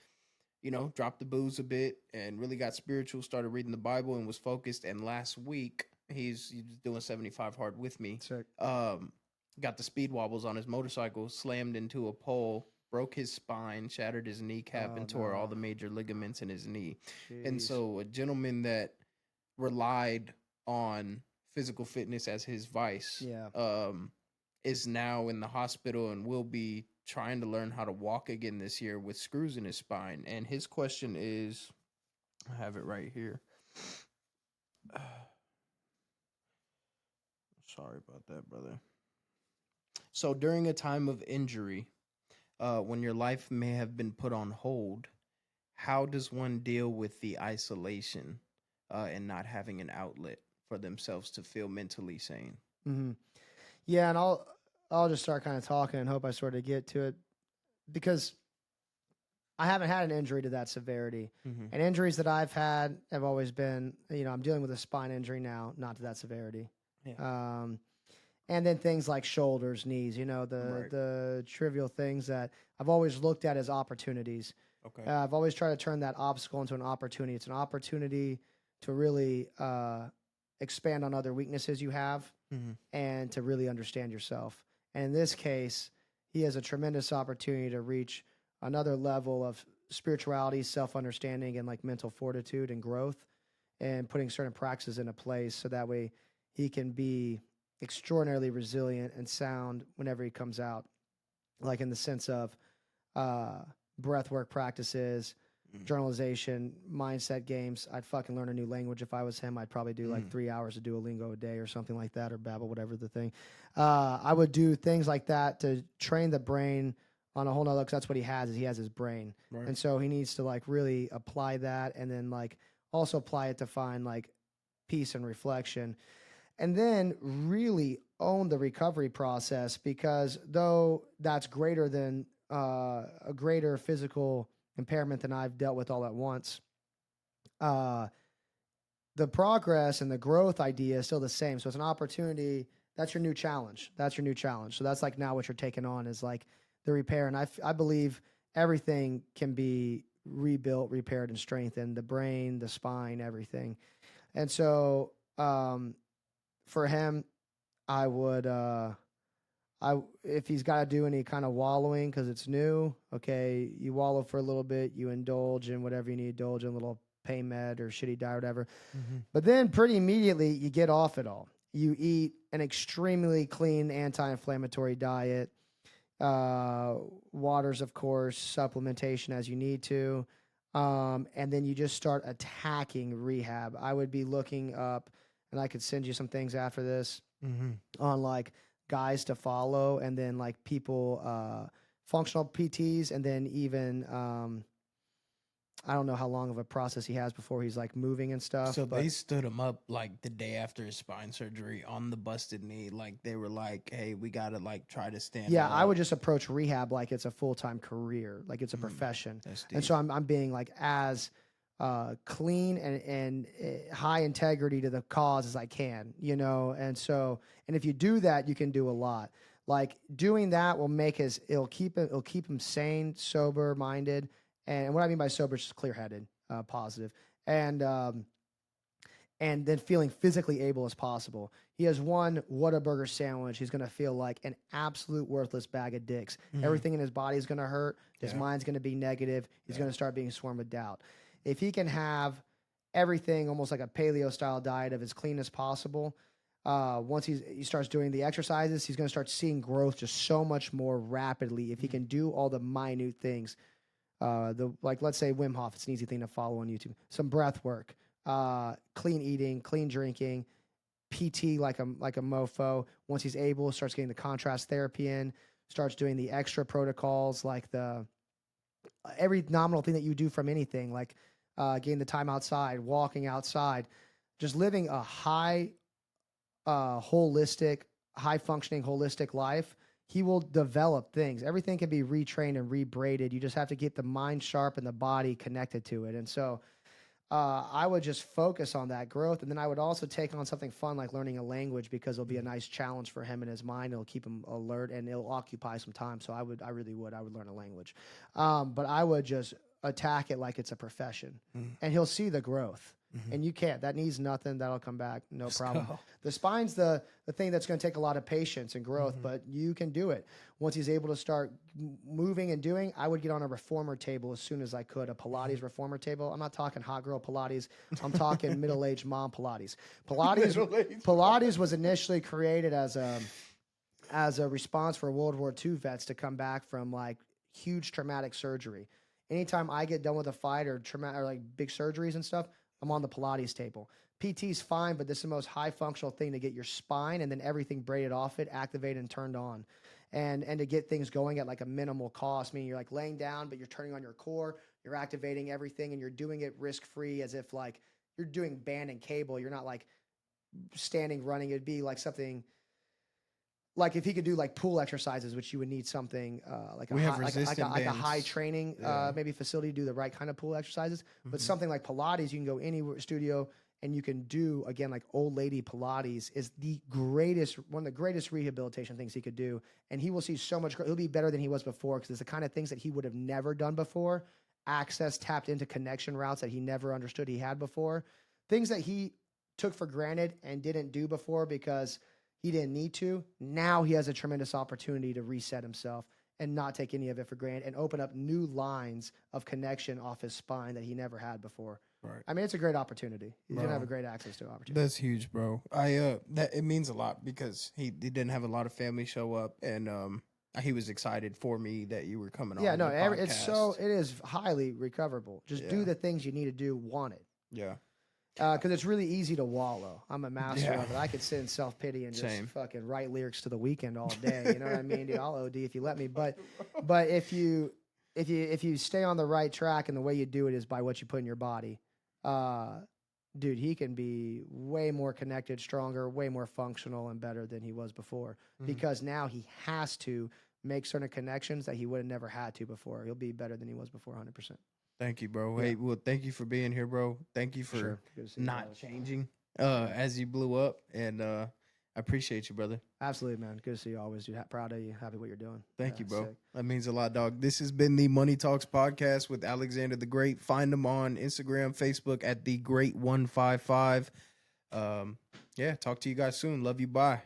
dropped the booze a bit and really got spiritual, started reading the Bible and was focused. And last week he's doing 75 hard with me. Sick. Got the speed wobbles on his motorcycle, slammed into a pole, broke his spine, shattered his kneecap, and tore all the major ligaments in his knee. Jeez. And so a gentleman that relied on physical fitness as his vice is now in the hospital and will be trying to learn how to walk again this year with screws in his spine. And his question is, I have it right here. Sorry about that, brother. So during a time of injury, when your life may have been put on hold, how does one deal with the isolation and not having an outlet for themselves to feel mentally sane? Mm-hmm. Yeah, and I'll just start kind of talking and hope I sort of get to it, because I haven't had an injury to that severity. And injuries that I've had have always been, I'm dealing with a spine injury now, not to that severity. Yeah. And then things like shoulders, knees, the trivial things that I've always looked at as opportunities. Okay. I've always tried to turn that obstacle into an opportunity. It's an opportunity to really expand on other weaknesses you have and to really understand yourself. And in this case, he has a tremendous opportunity to reach another level of spirituality, self-understanding, and like mental fortitude and growth, and putting certain practices into place so that way he can be extraordinarily resilient and sound whenever he comes out, like in the sense of breath work practices, journalization, mindset games. I'd fucking learn a new language if I was him. I'd probably do like 3 hours of Duolingo a day or something like that, or Babbel, whatever the thing. I would do things like that to train the brain on a whole nother, because that's what he has, is he has his brain. Right. And so he needs to like really apply that, and then like also apply it to find like peace and reflection. And then really own the recovery process, because though that's greater than a greater physical impairment than I've dealt with all at once, the progress and the growth idea is still the same. So it's an opportunity. That's your new challenge. So that's like now what you're taking on is like the repair. And I believe everything can be rebuilt, repaired, and strengthened: the brain, the spine, everything. And so for him, I would if he's got to do any kind of wallowing because it's new, okay, you wallow for a little bit, you indulge in whatever you need to indulge in, a little pain med or shitty diet or whatever. But then pretty immediately you get off it all. You eat an extremely clean anti-inflammatory diet, waters, of course, supplementation as you need to, and then you just start attacking rehab. I would be looking up, and I could send you some things after this on like guys to follow, and then like people, functional PTs, and then even I don't know how long of a process he has before he's like moving and stuff. So they stood him up like the day after his spine surgery on the busted knee. Like they were like, "Hey, we gotta like try to stand." Yeah, up. I would just approach rehab like it's a full-time career, like it's a profession. And so I'm being like as clean and high integrity to the cause as I can, And so, and if you do that, you can do a lot. Like doing that will make it'll keep him sane, sober minded, And what I mean by sober is just clear-headed, positive, and then feeling physically able as possible. He has one Whataburger sandwich. He's going to feel like an absolute worthless bag of dicks. Everything in his body is going to hurt. His mind's going to be negative. He's going to start being swarmed with doubt. If he can have everything almost like a paleo style diet of as clean as possible, once he starts doing the exercises, he's going to start seeing growth just so much more rapidly if he can do all the minute things. Like let's say Wim Hof, it's an easy thing to follow on YouTube. Some breath work, clean eating, clean drinking, PT like a mofo. Once he's able, starts getting the contrast therapy in, starts doing the extra protocols like the every nominal thing that you do from anything, like getting the time outside, walking outside, just living a high holistic, high functioning holistic life. He will develop things. Everything can be retrained and rebraided. You just have to get the mind sharp and the body connected to it. And so I would just focus on that growth. And then I would also take on something fun like learning a language, because it'll be a nice challenge for him in his mind. It'll keep him alert and it'll occupy some time. So I would learn a language. But I would just attack it like it's a profession, and he'll see the growth. And you can't. That needs nothing. That'll come back. No problem. The spine's the thing that's going to take a lot of patience and growth, but you can do it. Once he's able to start moving and doing, I would get on a reformer table as soon as I could, a Pilates reformer table. I'm not talking hot girl Pilates. I'm talking middle-aged mom Pilates. Pilates was initially created as a response for World War II vets to come back from like huge traumatic surgery. Anytime I get done with a fight or like big surgeries and stuff, I'm on the Pilates table. PT's fine, but this is the most high functional thing to get your spine and then everything braided off it, activated and turned on. And to get things going at like a minimal cost, meaning you're like laying down, but you're turning on your core, you're activating everything, and you're doing it risk-free as if like you're doing band and cable. You're not like standing, running. It'd be like something like if he could do like pool exercises, which you would need something like a high training maybe facility to do the right kind of pool exercises. But something like Pilates, you can go any studio and you can do, again, like old lady Pilates is one of the greatest rehabilitation things he could do. And he will see so much, he'll be better than he was before, because it's the kind of things that he would have never done before. Access, tapped into connection routes that he never understood he had before. Things that he took for granted and didn't do before because he didn't need to. Now he has a tremendous opportunity to reset himself and not take any of it for granted and open up new lines of connection off his spine that he never had before. Right. I mean, it's a great opportunity. He's gonna have a great access to opportunity. That's huge, bro. That it means a lot because he didn't have a lot of family show up, and he was excited for me that you were coming on. Yeah, no, it is highly recoverable. Just do the things you need to do. Want it. Yeah. Because it's really easy to wallow. I'm a master of it. I could sit in self-pity and just fucking write lyrics to The Weeknd all day. You know what I mean, dude? I'll OD if you let me. But if you stay on the right track, and the way you do it is by what you put in your body, dude, he can be way more connected, stronger, way more functional and better than he was before. Because now he has to make certain connections that he would have never had to before. He'll be better than he was before, 100%. Thank you, bro. Hey, well, thank you for being here, bro. Thank you for not changing as you blew up, and I appreciate you, brother. Absolutely, man. Good to see you always, dude. Proud of you. Happy what you're doing. Thank you, bro. Sick. That means a lot, dog. This has been the Money Talks podcast with Alexander the Great. Find him on Instagram, Facebook at The Great 155. Talk to you guys soon. Love you. Bye.